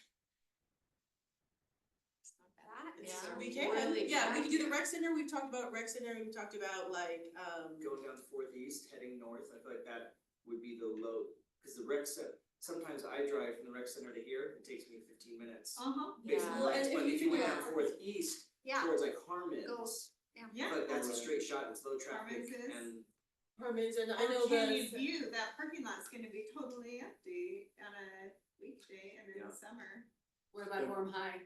It's- We can, yeah, we can do the rec center. We've talked about rec center. We've talked about like, Going down to Fourth East, heading north, I feel like that would be the low, cause the rec center, sometimes I drive from the rec center to here, it takes me 15 minutes. Uh-huh. Based on Well, lights, and but if if you you went do down that- Fourth East, yeah, towards like Harmon's, goes, Yeah. but that's a straight shot, it's low traffic Harmon's is- and. Herman's and I Or know can you the, view, that parking lot's gonna be totally empty on a weekday and in Yeah. the summer. What about Orem High?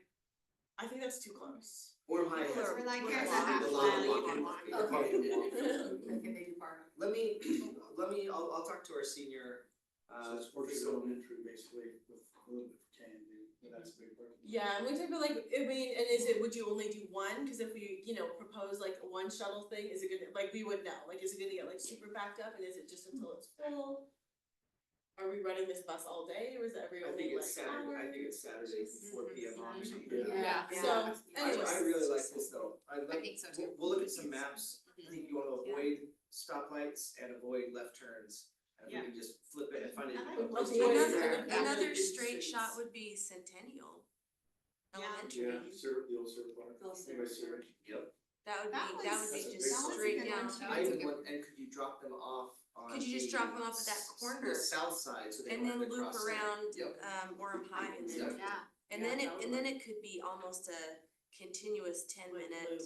I think that's too close. Orem High has. We're like, has here's a a half lot of mile, you walking- can walk. yeah, parking lot. Okay, they do park. Let me, I'll talk to our senior, So it's Orchard Elementary basically with a little bit of Candy, but that's a big part. Yeah, and we talked about like, I mean, and is it, would you only do one? Cause if we, you know, propose like a one shuttle thing, is it gonna, like, we would know, like, is it gonna get like super backed up and is it just until it's full? Are we running this bus all day or is it every I only think like it's Saturday, I think hour? it's Saturday from 4 p.m. on or something. Yeah. So, anyways. I really like this though, I think so too. We'll look at some maps, I think you wanna avoid stoplights and avoid left turns. And if we can just flip it and find it. I like Let's the do it. idea. Another Yeah. straight shot would be Centennial Elementary. The old Syrup Bar. They'll serve. Anybody serve? Yep. That would That be was- just That's a big straight one down. too. I even went, and could you drop them off on? Could you just the drop them off at that corner? The south side, so they And don't then have to loop cross center. around, Yep. Orem High and then, Yep. Yeah, and then it could be almost a continuous 10-minute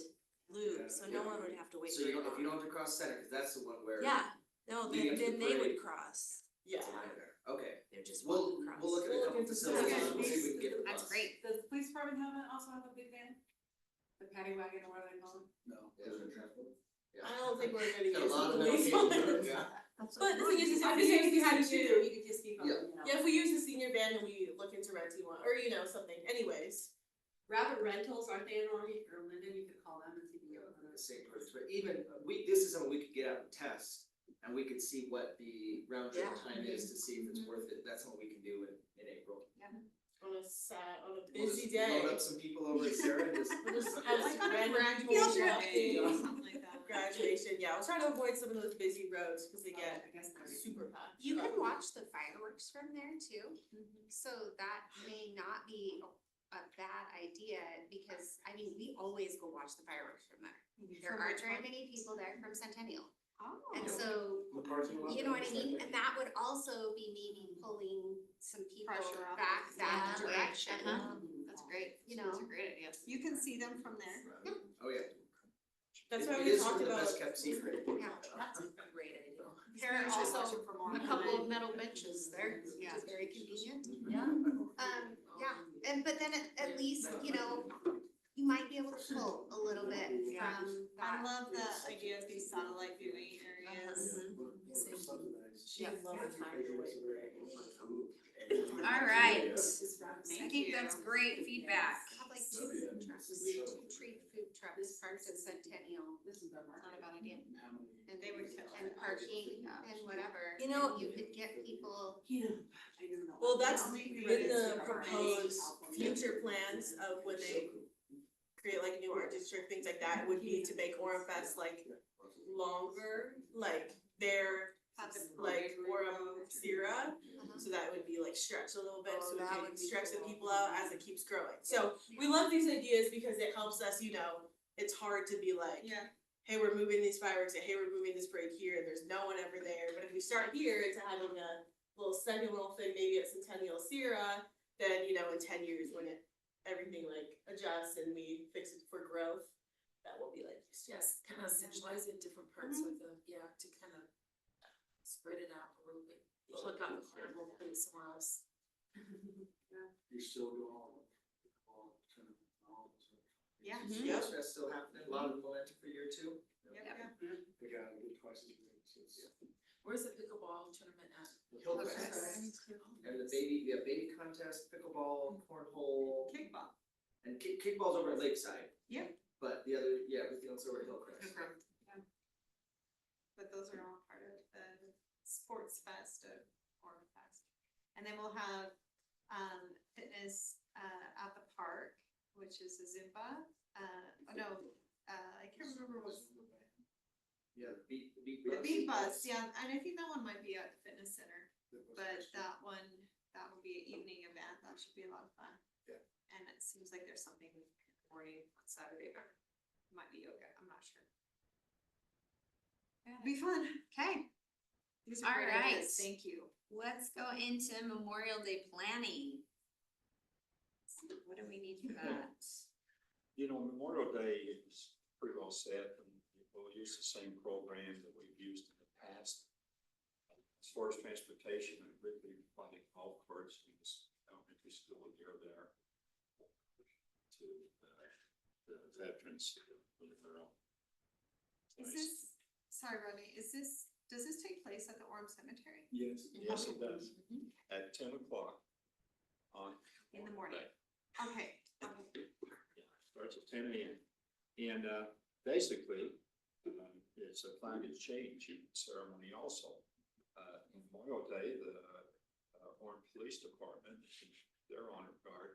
loop, so no one would have to wait So very you don't, if you long. don't have to cross center, cause that's the one where. Yeah, no, Leading up to then the they would parade. cross, Yeah. It's a nightmare. Okay, they're just we'll, walking across. we'll look at a We'll couple look into facilities, some- and we'll see if we can get the bus. that's great. Does the police department have also have a big van? The paddy wagon or whatever they call it? No. Yeah. I don't think we're gonna Got a use lot the of police them. one. Yeah. But the thing is, I if just we if you had use two, the you could just keep them, Yeah. you know. yeah, if we use the senior van and we look into renting one, or you know, something, anyways. Rabbit Rentals, aren't they in Orem or Linden? You could call them and see if you can get one of The those. same person, but even, this is something we could get out and test, and we could see what the round trip Yeah. time is to see if it's worth it, that's something we can do in April. On a We'll busy just day. Load up some people over at Sarah and just. We'll just have Like some on a random graduation field trip. day or something like that. Graduation destination, yeah, we'll try to avoid some of those busy roads, cause they get I guess that's. super packed. You can watch the fireworks from there too, so that may not be a bad idea, because, I mean, we always go watch the fireworks from there. There From aren't which very one? many people there from Centennial, Oh. and so, The parking lot. you know what I mean? And that would also be maybe pulling some people Pressure off. back that Yeah. direction. Uh-huh. That's great, you Those know. are great ideas. You can see them from there. Oh, yeah. That's It- why it we is talked the about. best kept secret. Yeah. That's a great idea. There are also a couple of metal benches there, which is very convenient. Yeah. Yeah, and but then at least, you know, you might be able to pull a little bit Yeah. from I that. love the idea of these satellite viewing areas. Yeah. All right. I Thank think you. that's great feedback. Have like two food trucks, two treat food trucks parked at Centennial, Not a bad idea. and They would kill and it. parking and whatever. You know- and you could get people. Well, that's I'll in make you the a proposed future plans of when they create like a new art district, things like that, would be to make Orem Fest like longer, like their, like Orem Sierra. So that would be like stretched a little bit, so we that can would be stretch the cool. people out as it keeps growing. So we love these ideas because it helps us, you know, it's hard to be like, Yeah. hey, we're moving these fireworks, and hey, we're moving this parade here, and there's no one ever there. But if we start here into having a little second little thing, maybe at Centennial Sierra, then, you know, in 10 years when everything like adjusts and we fix it for growth, that will be like. Yes, kind of centralize it in different parts of the, yeah, to kind of spread it out a little bit. Look out the corner, we'll put it somewhere else. You're still doing all Yeah. Yes, that's still happening, a lot of momentum for year two. Yep. They got to get twice as big, so it's. Where's the pickleball tournament at? Hillcrest. And the baby, we have baby contest, pickleball, cornhole, Kickball. and kickball's over at Lakeside. Yep. But the other, yeah, everything else over at Hillcrest. But those are all part of the sports fest of Orem Fest. And then we'll have, fitness, at the park, which is a Zumba, I can't remember what. Yeah, the beat The Beat Bus, yeah, and I think that one might be at the fitness center, but that one, that will be an evening event, that should be a lot of fun. Yeah. And it seems like there's something in the morning on Saturday, but it might be yoga, I'm not sure. It'll be fun. Okay, These are great Alright. ideas. Thank you. let's go into Memorial Day planning. What do we need for that? You know, Memorial Day is pretty well set, and we'll use the same program that we've used in the past. As far as transportation, I really like golf carts in this elementary school near there. To the veterans with their own. Is this, sorry Rodney, does this take place at the Orem Cemetery? Yes. Yes, it does, at 10 o'clock on. In the morning. Day. Okay. Yeah, starts at 10 a.m. And basically, it's a flag of change ceremony also. Memorial Day, the Orem Police Department, their honor guard,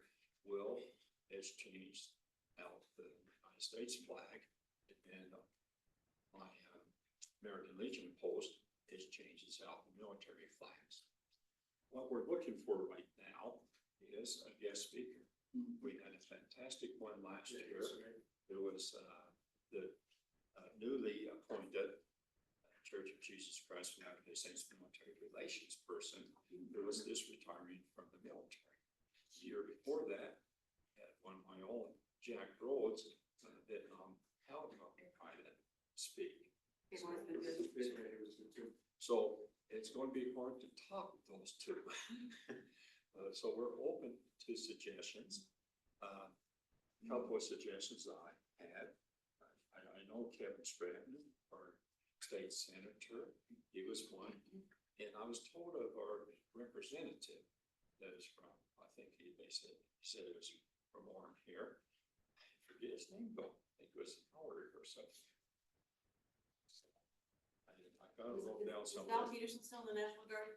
has changed out the United States flag, and my American Legion post has changed its out the military flags. What we're looking for right now is a guest speaker. We had a fantastic one last year. It was the newly appointed Church of Jesus Christ of Latter-day Saints military relations person who was just retiring from the military. The year before that, had one of my own, Jack Rhodes, Vietnam helicopter pilot, speak. So it's going to be hard to top those two. So we're open to suggestions. A couple of suggestions that I had. I know Kevin Stratton, our state senator, he was one. And I was told of our representative that is from, I think he said it was from Orem here. I forget his name though. I think it was Howard or something. I got it wrote down Is somewhere. Val Peterson still in the National Guard?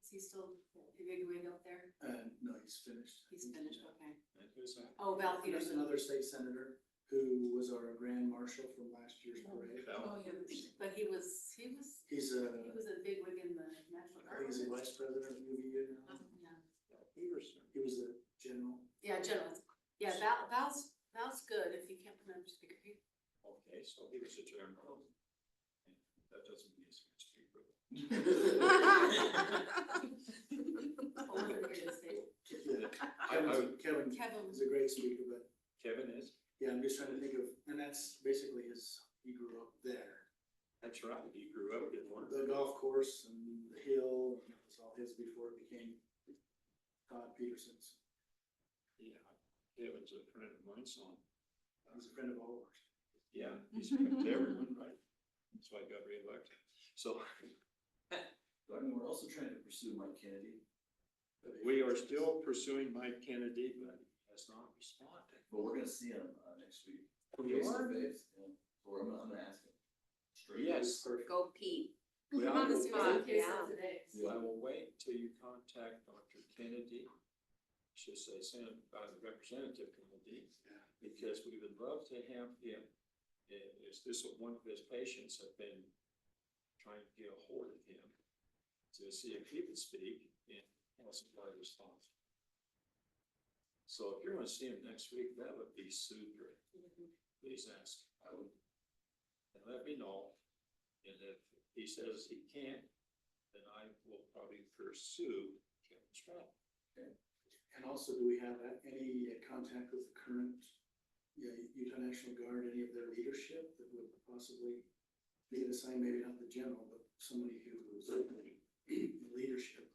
Is he still invigorated up there? No, he's finished. He's finished, okay. And who's that? Oh, Val There's Peterson. another state senator who was our grand marshal from last year's parade. Val he was He's a bigwig in the National I Guard. think he's the vice president of UVU now. Yeah. Peterson. He was the general. Yeah, general. Yeah, Val's good if you can't remember speaker. Okay, so he was a general. That doesn't mean he's a speaker. Kevin is a great speaker, but Kevin is? yeah, I'm just trying to think of, and that's basically he grew up there. That's right, he grew up in one. The golf course and the hill, and it was all his before it became Todd Peterson's. Yeah, Kevin's a friend of mine, so. He was a friend of all of ours. Yeah, he's a friend of everyone, right? That's why I got reelected. So I mean, we're also trying to pursue Mike Kennedy. we are still pursuing Mike Kennedy, but he has not responded. But we're gonna see him, next week. We Face to are? face, yeah. So I'm gonna ask him. Straight. Yes. Go Pete. Well, On the I will spot, wait- yeah. I will wait till you contact Dr. Kennedy. Should say Senate, Representative Kennedy, because we would love to have him. Is this one of his patients have been trying to get a hold of him to see if he would speak and hasn't got a response. So if you're gonna see him next week, that would be super. Please ask. I would. And let me know. And if he says he can't, then I will probably pursue Kevin Stroud. And also, do we have any contact with the current Utah National Guard, any of their leadership that would possibly be assigned, maybe not the general, but somebody who was in leadership?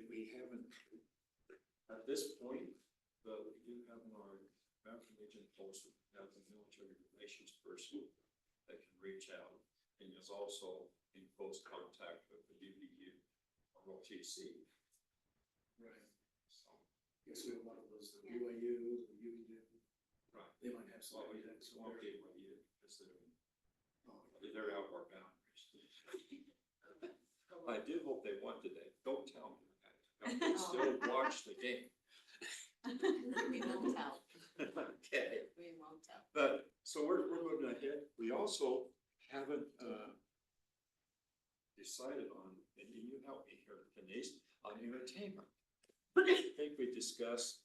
We haven't, at this point, but we do have in our Mountain Region post, we have a military relations person that can reach out and is also in close contact with the UVU or OTC. Right. So, Yes, we have a lot of those, the BYU, the UVU, right. they might have Well, somebody we that's. won't get what you, because Oh, they're out of our boundaries. I did hope they won today. Don't tell me that. I can still watch the game. We won't tell. Okay. We won't tell. But, so we're moving ahead. We also haven't, decided on, and you help me here, Denise, on entertainment. I think we discussed,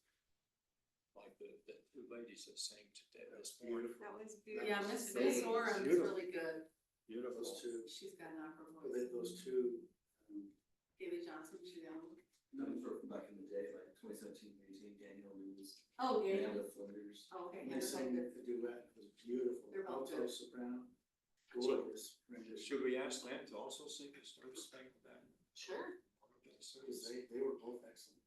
like, the two ladies that sang today. That's beautiful. That was Yeah, beautiful. Miss Orem's Beautiful. really good. Beautiful. Those two, She's got an opera well, voice. those two, Haley Johnson, she's the only. From back in the day, like 2017, 18, Daniel Lewis, Oh, yeah. Amanda Flinders. Oh, okay. and they sang a duet, it was beautiful, They're both alto, good. soprano, gorgeous rendition. Should we ask Len to also sing a start singing that? Sure. Because they were both excellent.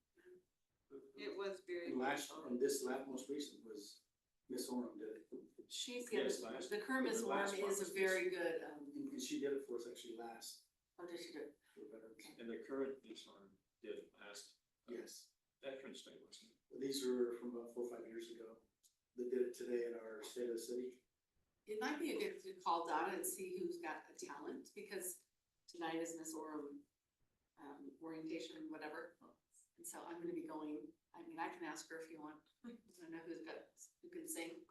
It was very. And most recent was Miss Orem did it. She's, Yes, last- the current Miss the Orem last one is a was very good, And she did it for us actually last, what did she do? for veterans. And the current this one did last Yes, Veterans Day, wasn't it? these were from about 4 or 5 years ago. They did it today at our State of the City. It might be a good to call Donna and see who's got a talent, because tonight is Miss Orem, orientation, whatever. And so I'm gonna be going, I mean, I can ask her if you want, I don't know who can sing.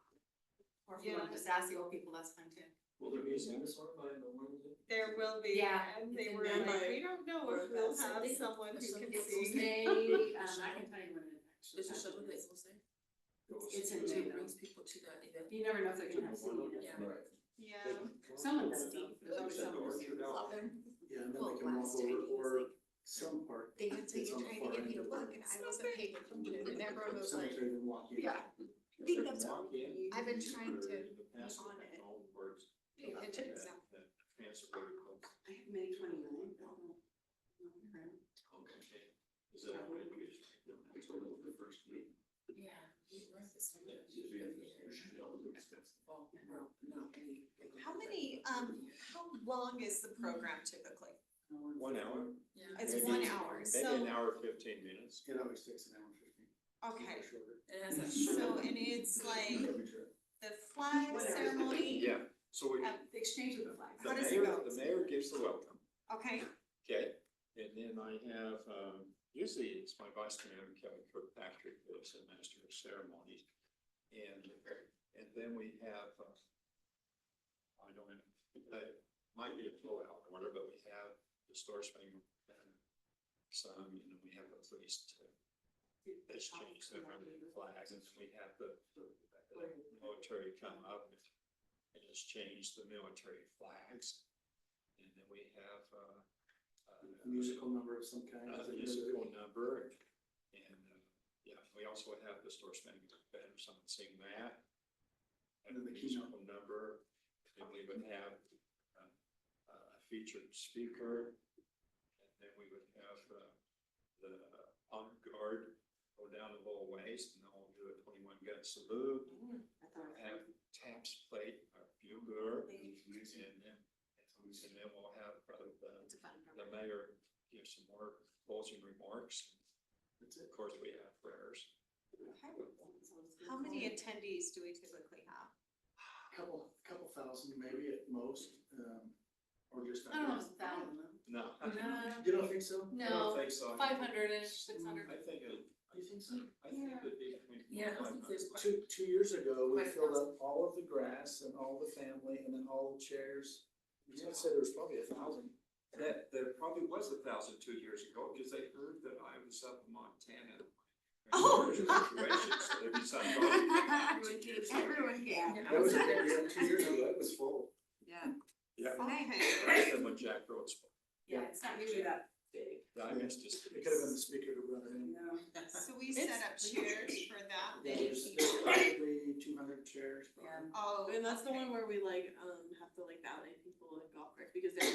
Or if you want the sassy old people, that's fine too. Will there be a Miss Orem by the one? There will be, Yeah, and it's they in were there. like, we don't know if we'll have someone who can sing. I can tell you when it actually. Is it happens. something that will say? It's in To there. brings people to that event. You never know if they're gonna have singing. Yeah. Right. Yeah. Someone does, there's always someone who's. Yeah, and then Well, they can walk last time over, or some part. They would say it's you're on the trying to far get me to end of look, the and I wasn't paying attention, and everyone was like, cemetery, then walk in. yeah. I think that's what Walk in. I've been trying to The past on it. all words. pay attention, so. That transfer code. I have May 29th. Okay. Is that what it is? It's a little bit first week. Yeah. we were at this one. Yeah, usually you should be able to expense. Well, no, not me. How many, how long is the program typically? 1 hour? Yeah. It's Maybe- 1 hour, Maybe so, an hour, 15 minutes. It always takes an hour and 15. okay, Or shorter. It has that. so, and it's like Every trip. the flag ceremony, Yeah, so we, The exchange of the flags. the How does it mayor, go? the mayor gives the welcome, okay, okay? And then I have, usually it's my vice mayor, Kevin Kirkpatrick, who's the master of ceremonies. And then we have, I don't might be a full out order, but we have the store swing and some, you know, we have at least that's changed their flags, and then we have the military come up and just change the military flags. And then we have, A musical number of some kind. a musical number, and, yeah, we also have the store spending better, someone sing that. And And the the keynote. musical number, and we would have a featured speaker, and then we would have, the honor guard go down the whole ways, and they'll do a 21-gun salute, have taps plate, our bugler, and then we'll have the mayor give some more closing remarks. That's it. Of course, we have prayers. How many attendees do we typically have? Couple thousand maybe at most, or just. I don't know, if it's 1,000. No. You don't think so? I don't think so. 500-ish, 600. I think it, You think so? I think it'd be between. Yeah, I think there's 2 years ago, we Quite a filled up all of the grass and all the family and then all the chairs. I'd say there was probably 1,000. That, there probably was 1,000 2 years ago, because they heard that I was up in Montana. Oh. Situations, so they decided, oh, Everyone can. That was a big year, 2 years ago, that was full. Yeah. yeah, Okay. right then when Jack Rhodes spoke. Yeah, it's not usually that big. Yeah, I missed just. It could have been the speaker who brought it in. No. So we set up chairs for that. Yeah, there's probably 200 chairs. Yeah. Oh. And that's the okay. one where we like, have to like validate people in golf carts, because there's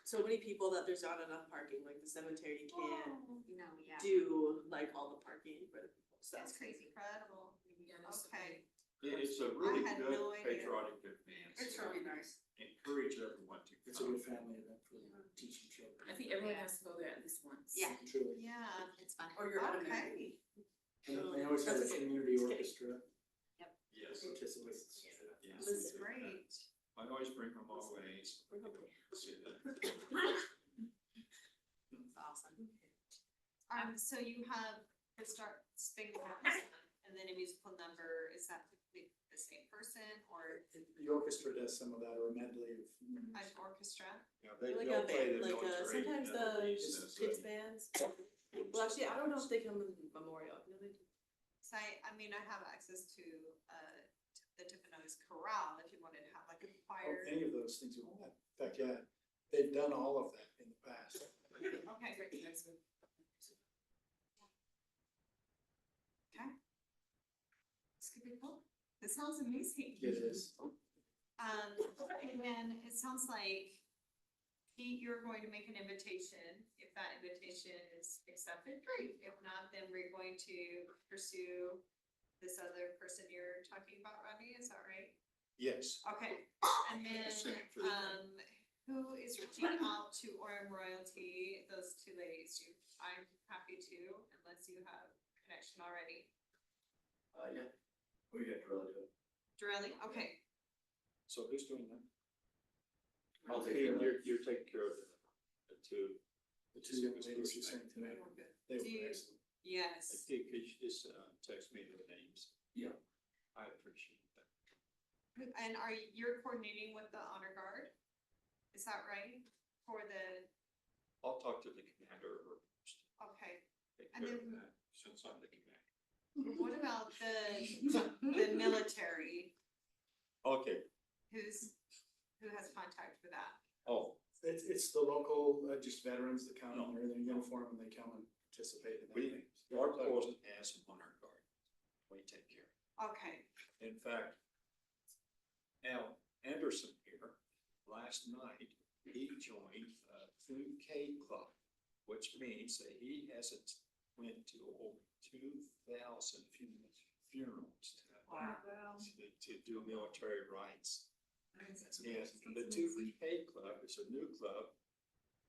so many people that there's not enough parking, like the cemetery can't No, yeah. do like all the parking for the people, so. That's crazy. Incredible. Okay. It's a really had good no idea. patriotic advance. It's really nice. Encourage everyone to It's a come. good family event for teaching children. I think everyone has to go there at least once. Yeah. Truly. Yeah. It's fun. Or you're out of there. Okay. And they always have a community orchestra. Yes, Participates. yes. This is great. I always bring them always. See that. It's awesome. So you have the start spin class and then a musical number, is that typically the same person or The orchestra does some of that, or a medley of. an orchestra? Yeah, Like they'll a play band, the like military sometimes the melodies as, kids bands. Well, actually, I don't know if they come with Memorial, you know, they do. So I mean, I have access to, the Tiffany's Chorale if you wanted to have like a choir. Any of those things. In fact, yeah, they've done all of that in the past. Okay, great. Okay. This could be cool. This sounds amazing. It is. And then it sounds like Pete, you're going to make an invitation. If that invitation is accepted, great. If not, then we're going to pursue this other person you're talking about, Rodney, is that right? yes. Okay, and then, Same for the- who is reaching out to Orem Royalty, those two ladies? I'm happy to, unless you have connection already. Yeah. We got to really do it. Dorelli, okay, So who's doing that? I'll take Hey, care of that. you're taking care of the two. The two young ladies who sang tonight were good. They Do you- were excellent. yes. Hey, could you just text me the names? Yeah. I appreciate that. And are you coordinating with the honor guard? Is that right? For the, I'll talk to the commander first. okay, Take And care of then- that, since I'm the commander. what about the military, Okay, who has contact for that? oh, It's the local, just veterans that come in, they're in their uniform and they come and participate in we, that. our post has an honor guard. We take care. Okay, In fact, Al Anderson here, last night, he joined a 3K club, which means that he hasn't went to over 2,000 funerals to do military rites. Yes, and the 2K club is a new club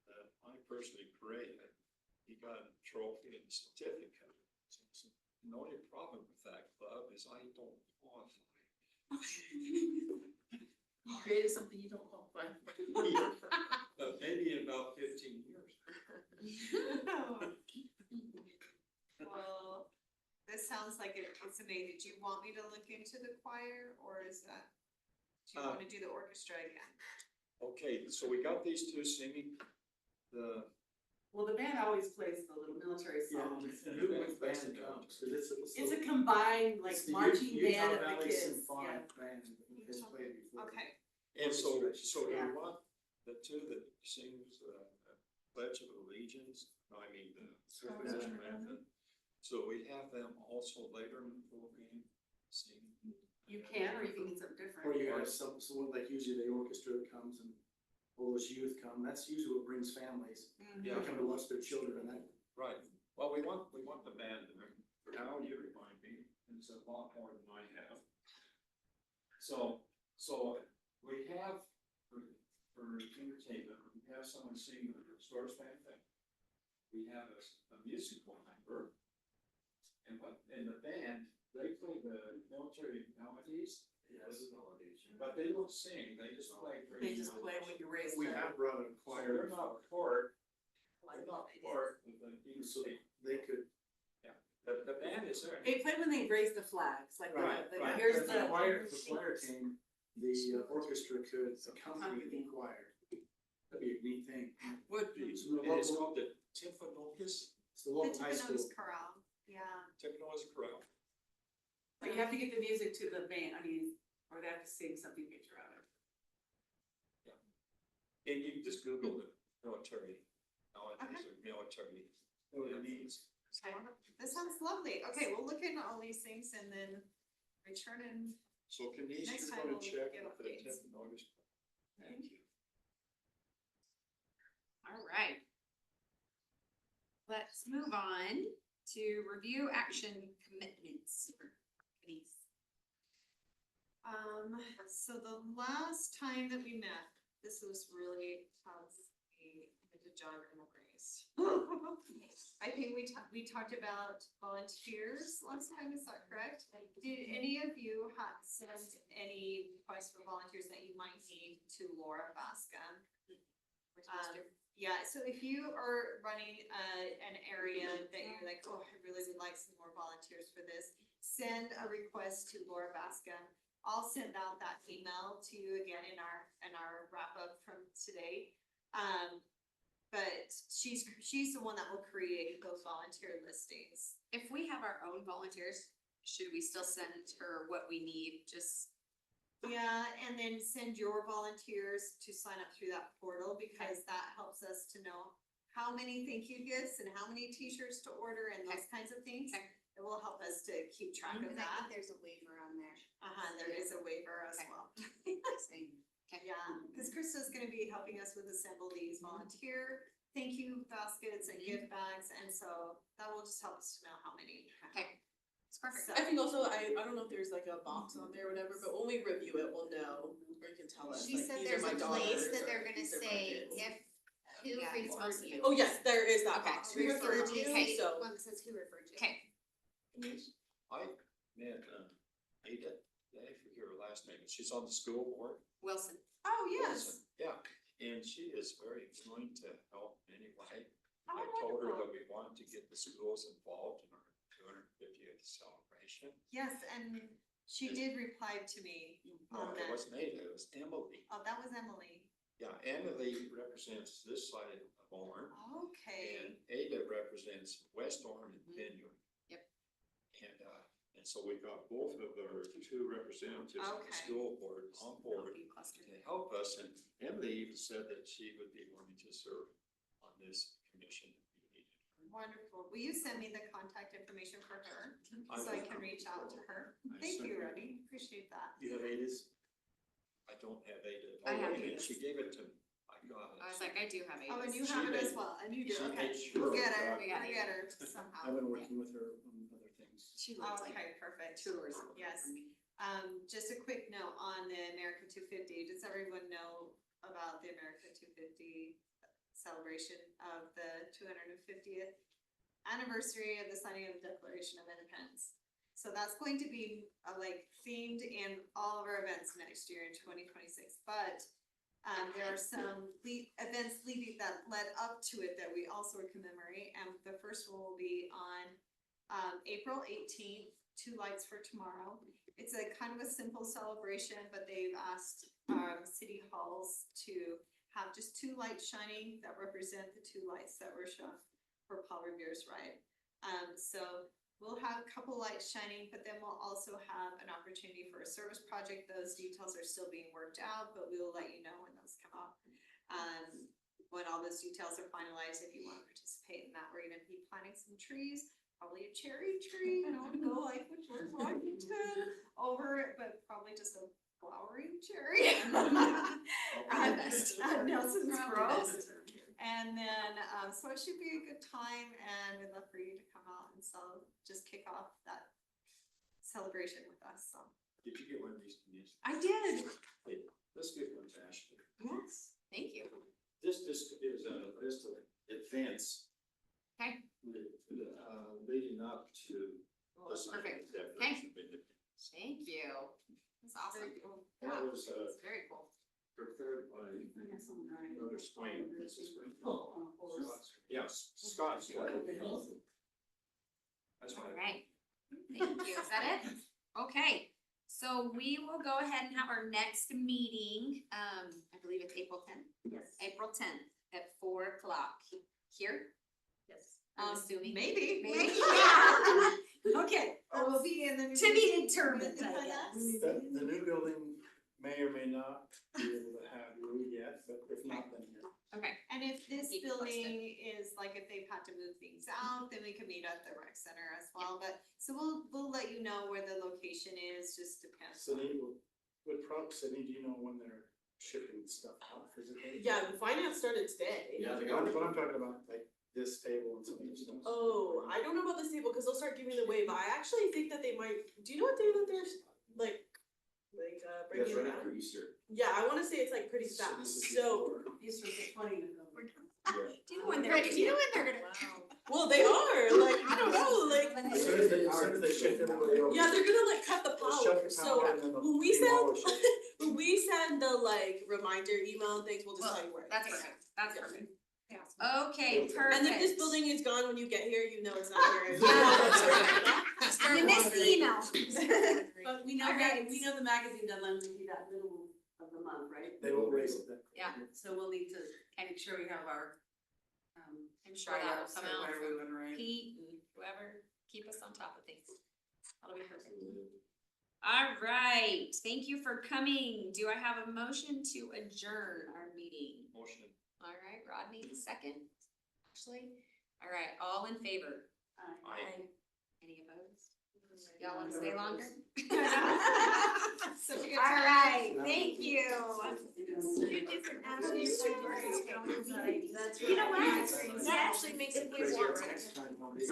that I personally created. He got a trophy and certificate. So the only problem with that club is I don't qualify. You created something you don't qualify for. Maybe in about 15 years. well, this sounds like it's amazing. Do you want me to look into the choir or is that Do you wanna do the orchestra again? Okay, so we got these two singing the. Well, the band always plays the little military Yeah, songs. and who wins band comes, 'cause It's a combined, like, it's the marching Utah band of the Valley kids, yeah. Symphonic Band, has played before. Okay, And so do Yeah. you want the two that sings Pledge of Allegiance, no, I mean the national anthem. So we have them also later in the program sing. You can, or you can get something different. Or you have someone, like usually the orchestra comes and all those youth come, that's usually what brings families. They Yeah. come to watch their children, and that, Right, well, we want the band there, now you remind me, it's a lot more than I have. So we have, for entertainment, we have someone sing the Source Band thing. We have a musical number. And the band, they play the military melodies. Yes. But they don't sing, they just play. They just play when you raise we the. have brought a So choir. they're not part, they're not part of the music. They could. The band is there. They play when they raise the flags, like, Right, the, right. here's If the the. choir, if the choir came, the orchestra could accompany the choir. That'd be a neat thing. Would be, So the and it's local- called the Timpanogos, It's the local high school. Chorale, yeah. Timpanogos Chorale. But you have to get the music to the band, I mean, or they have to sing something picture out of it. And you can just Google the military, melodies or military, what it means. This sounds lovely. Okay, we'll look into all these things and then return and So Kenise, Next you're time gonna we'll check give with the updates. Timpanogos. Thank you. All right. Let's move on to review action commitments. Denise. So the last time that we met, this was really, a jog in the brace. I think we talked about volunteers last time, is that correct? Did any of you send any requests for volunteers that you might need to Laura Vasca? Yeah, so if you are running an area that you're like, oh, I really would like some more volunteers for this, send a request to Laura Vasca. I'll send out that email to you again in our wrap up from today. But she's the one that will create those volunteer listings. If we have our own volunteers, should we still send her what we need? Just, Yeah, and then send your volunteers to sign up through that portal because that helps us to know how many thank you gifts and how many t-shirts to order and those kinds of things. Okay. It will help us to keep track of Cause I that. think there's a waiver on there. There is a waiver as Okay. well. okay. Yeah, because Krista's gonna be helping us with assemble these volunteer thank you baskets and gift bags, and so that will just help us to know how many. Okay. It's perfect. So- I think also, I don't know if there's like a box on there or whatever, but when we review it, we'll know, or you can tell us, She like, said these are there's my a place daughters, that or they're gonna these are my say kids. if, who Yeah, it's referred mostly you. Oh, yes, there is that Okay. box, who referred you, Okay, so. one that says who referred you. Okay. I met Ada, I forget her last name, she's on the school board. Wilson. Oh, Wilson. Yeah, and she is very willing to help anyway. Oh, I told her wonderful. that we wanted to get the schools involved in our 250th celebration. Yes, and she did reply to me No, on it that. wasn't Ada, it was Emily. Oh, that was Emily. Yeah, Emily represents this side of Orem, Okay. and Ada represents West Orem and Vineyard. Yep. And so we got both of our two representatives of the Okay. school board on board Be clustered. to help us, and Emily even said that she would be willing to serve on this commission if we needed her. Wonderful. Will you send me the contact information for her, I so I will. can reach out to her? I Thank you, certainly- Remy. Appreciate that. You have Ada's? I don't have Ada. I have wait a minute, Ada's. She gave it to me. I got it. I was like, I do have Oh, and Ada's. you She have it as made- well, and you do, she okay. made sure We'll get I her, got We got we'll get her somehow. I've been working with her on other things. She lives like Okay, perfect. tours. Yes. from me. Just a quick note on the America 250. Does everyone know about the America 250 celebration of the 250th anniversary of the signing of the Declaration of Independence? So that's going to be like themed in all of our events next year in 2026, but there are some events that led up to it that we also commemorate, and the first one will be on April 18th 2 lights for tomorrow. It's a kind of a simple celebration, but they've asked, city halls to have just 2 lights shining that represent the 2 lights that were shown for Paul Revere's ride. So we'll have a couple lights shining, but then we'll also have an opportunity for a service project. Those details are still being worked out, but we will let you know when those come up. When all those details are finalized, if you want to participate in that, we're gonna be planting some trees, probably a cherry tree, I don't wanna go like with George Washington over it, but probably just a flowering cherry. Nelson's Grove. And then, so it should be a good time, and we'd love for you to come out and just kick off that celebration with us, so. Did you get one of these? Denise? I did. Hey, let's give one to Ashley. Yes, thank you. This is a list of events. Okay. Leading up to. Oh, the that's signing perfect. of the Declaration of Independence. Thank you. That's awesome. That was, That's very cool. prepared by Brother Swain, Mrs. Swain. Yes, Scott. That's All right. right. Thank you. Is that it? Okay. So we will go ahead and have our next meeting, I believe it's April 10th. Yes. April 10th at 4 o'clock here. Yes. I'm assuming. Maybe. Maybe. Okay. Or we'll be in the. To be determined, I guess. The new building may or may not be able to have you yet, but if not, then here. Okay. And if this Keep you posted. building is like, if they've had to move things out, then we could meet at the rec center as well, but, so we'll let you know where the location is, just depends. Sydney, Sydney, do you know when they're shipping stuff out physically? Yeah, the finance started today. Yeah, they But got I'm talking about like this table and some of this stuff. Oh, I don't know about this table, cause they'll start giving it away, but I actually think that they might, do you know what day that they're like breaking it down? Easter. Yeah, I wanna say it's like pretty So fast, this is so, These are the 20. Do you know when they're, do you know when they're gonna? well, they are, like, I don't know, like, As soon as they shift everybody over. yeah, they're gonna like cut the they'll shut power, the so power and then they'll when we demolish send, it. when we send the like reminder email and things, we'll just tell you where. That's it's perfect. That's Yeah. perfect. Okay, perfect. And if this building is gone when you get here, you know it's not here. Yeah. You missed the email. But we know Alright. that, we know the magazine deadline will be that middle of the month, right? They will raise it then. Yeah. So we'll need to make sure we have our, I'm sure that will write-ups come or out whatever we from wanna write. Pete and whoever, keep us on top of things. That'll be perfect. All right, thank you for coming. Do I have a motion to adjourn our meeting? Motion. All right, Rodney, second. Ashley? All right, all in favor? Aye. Any opposed? Y'all wanna stay longer? Such a good All time. right, thank you. You know what? That actually makes me want to. Next time won't be-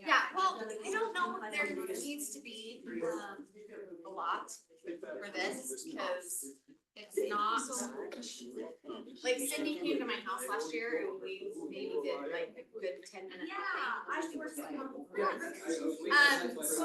Yeah, well, I don't know if there needs to be, a lot for this, because it's not, like Cindy came to my house last year and we maybe did like a good 10 minutes. Yeah, I worked on. So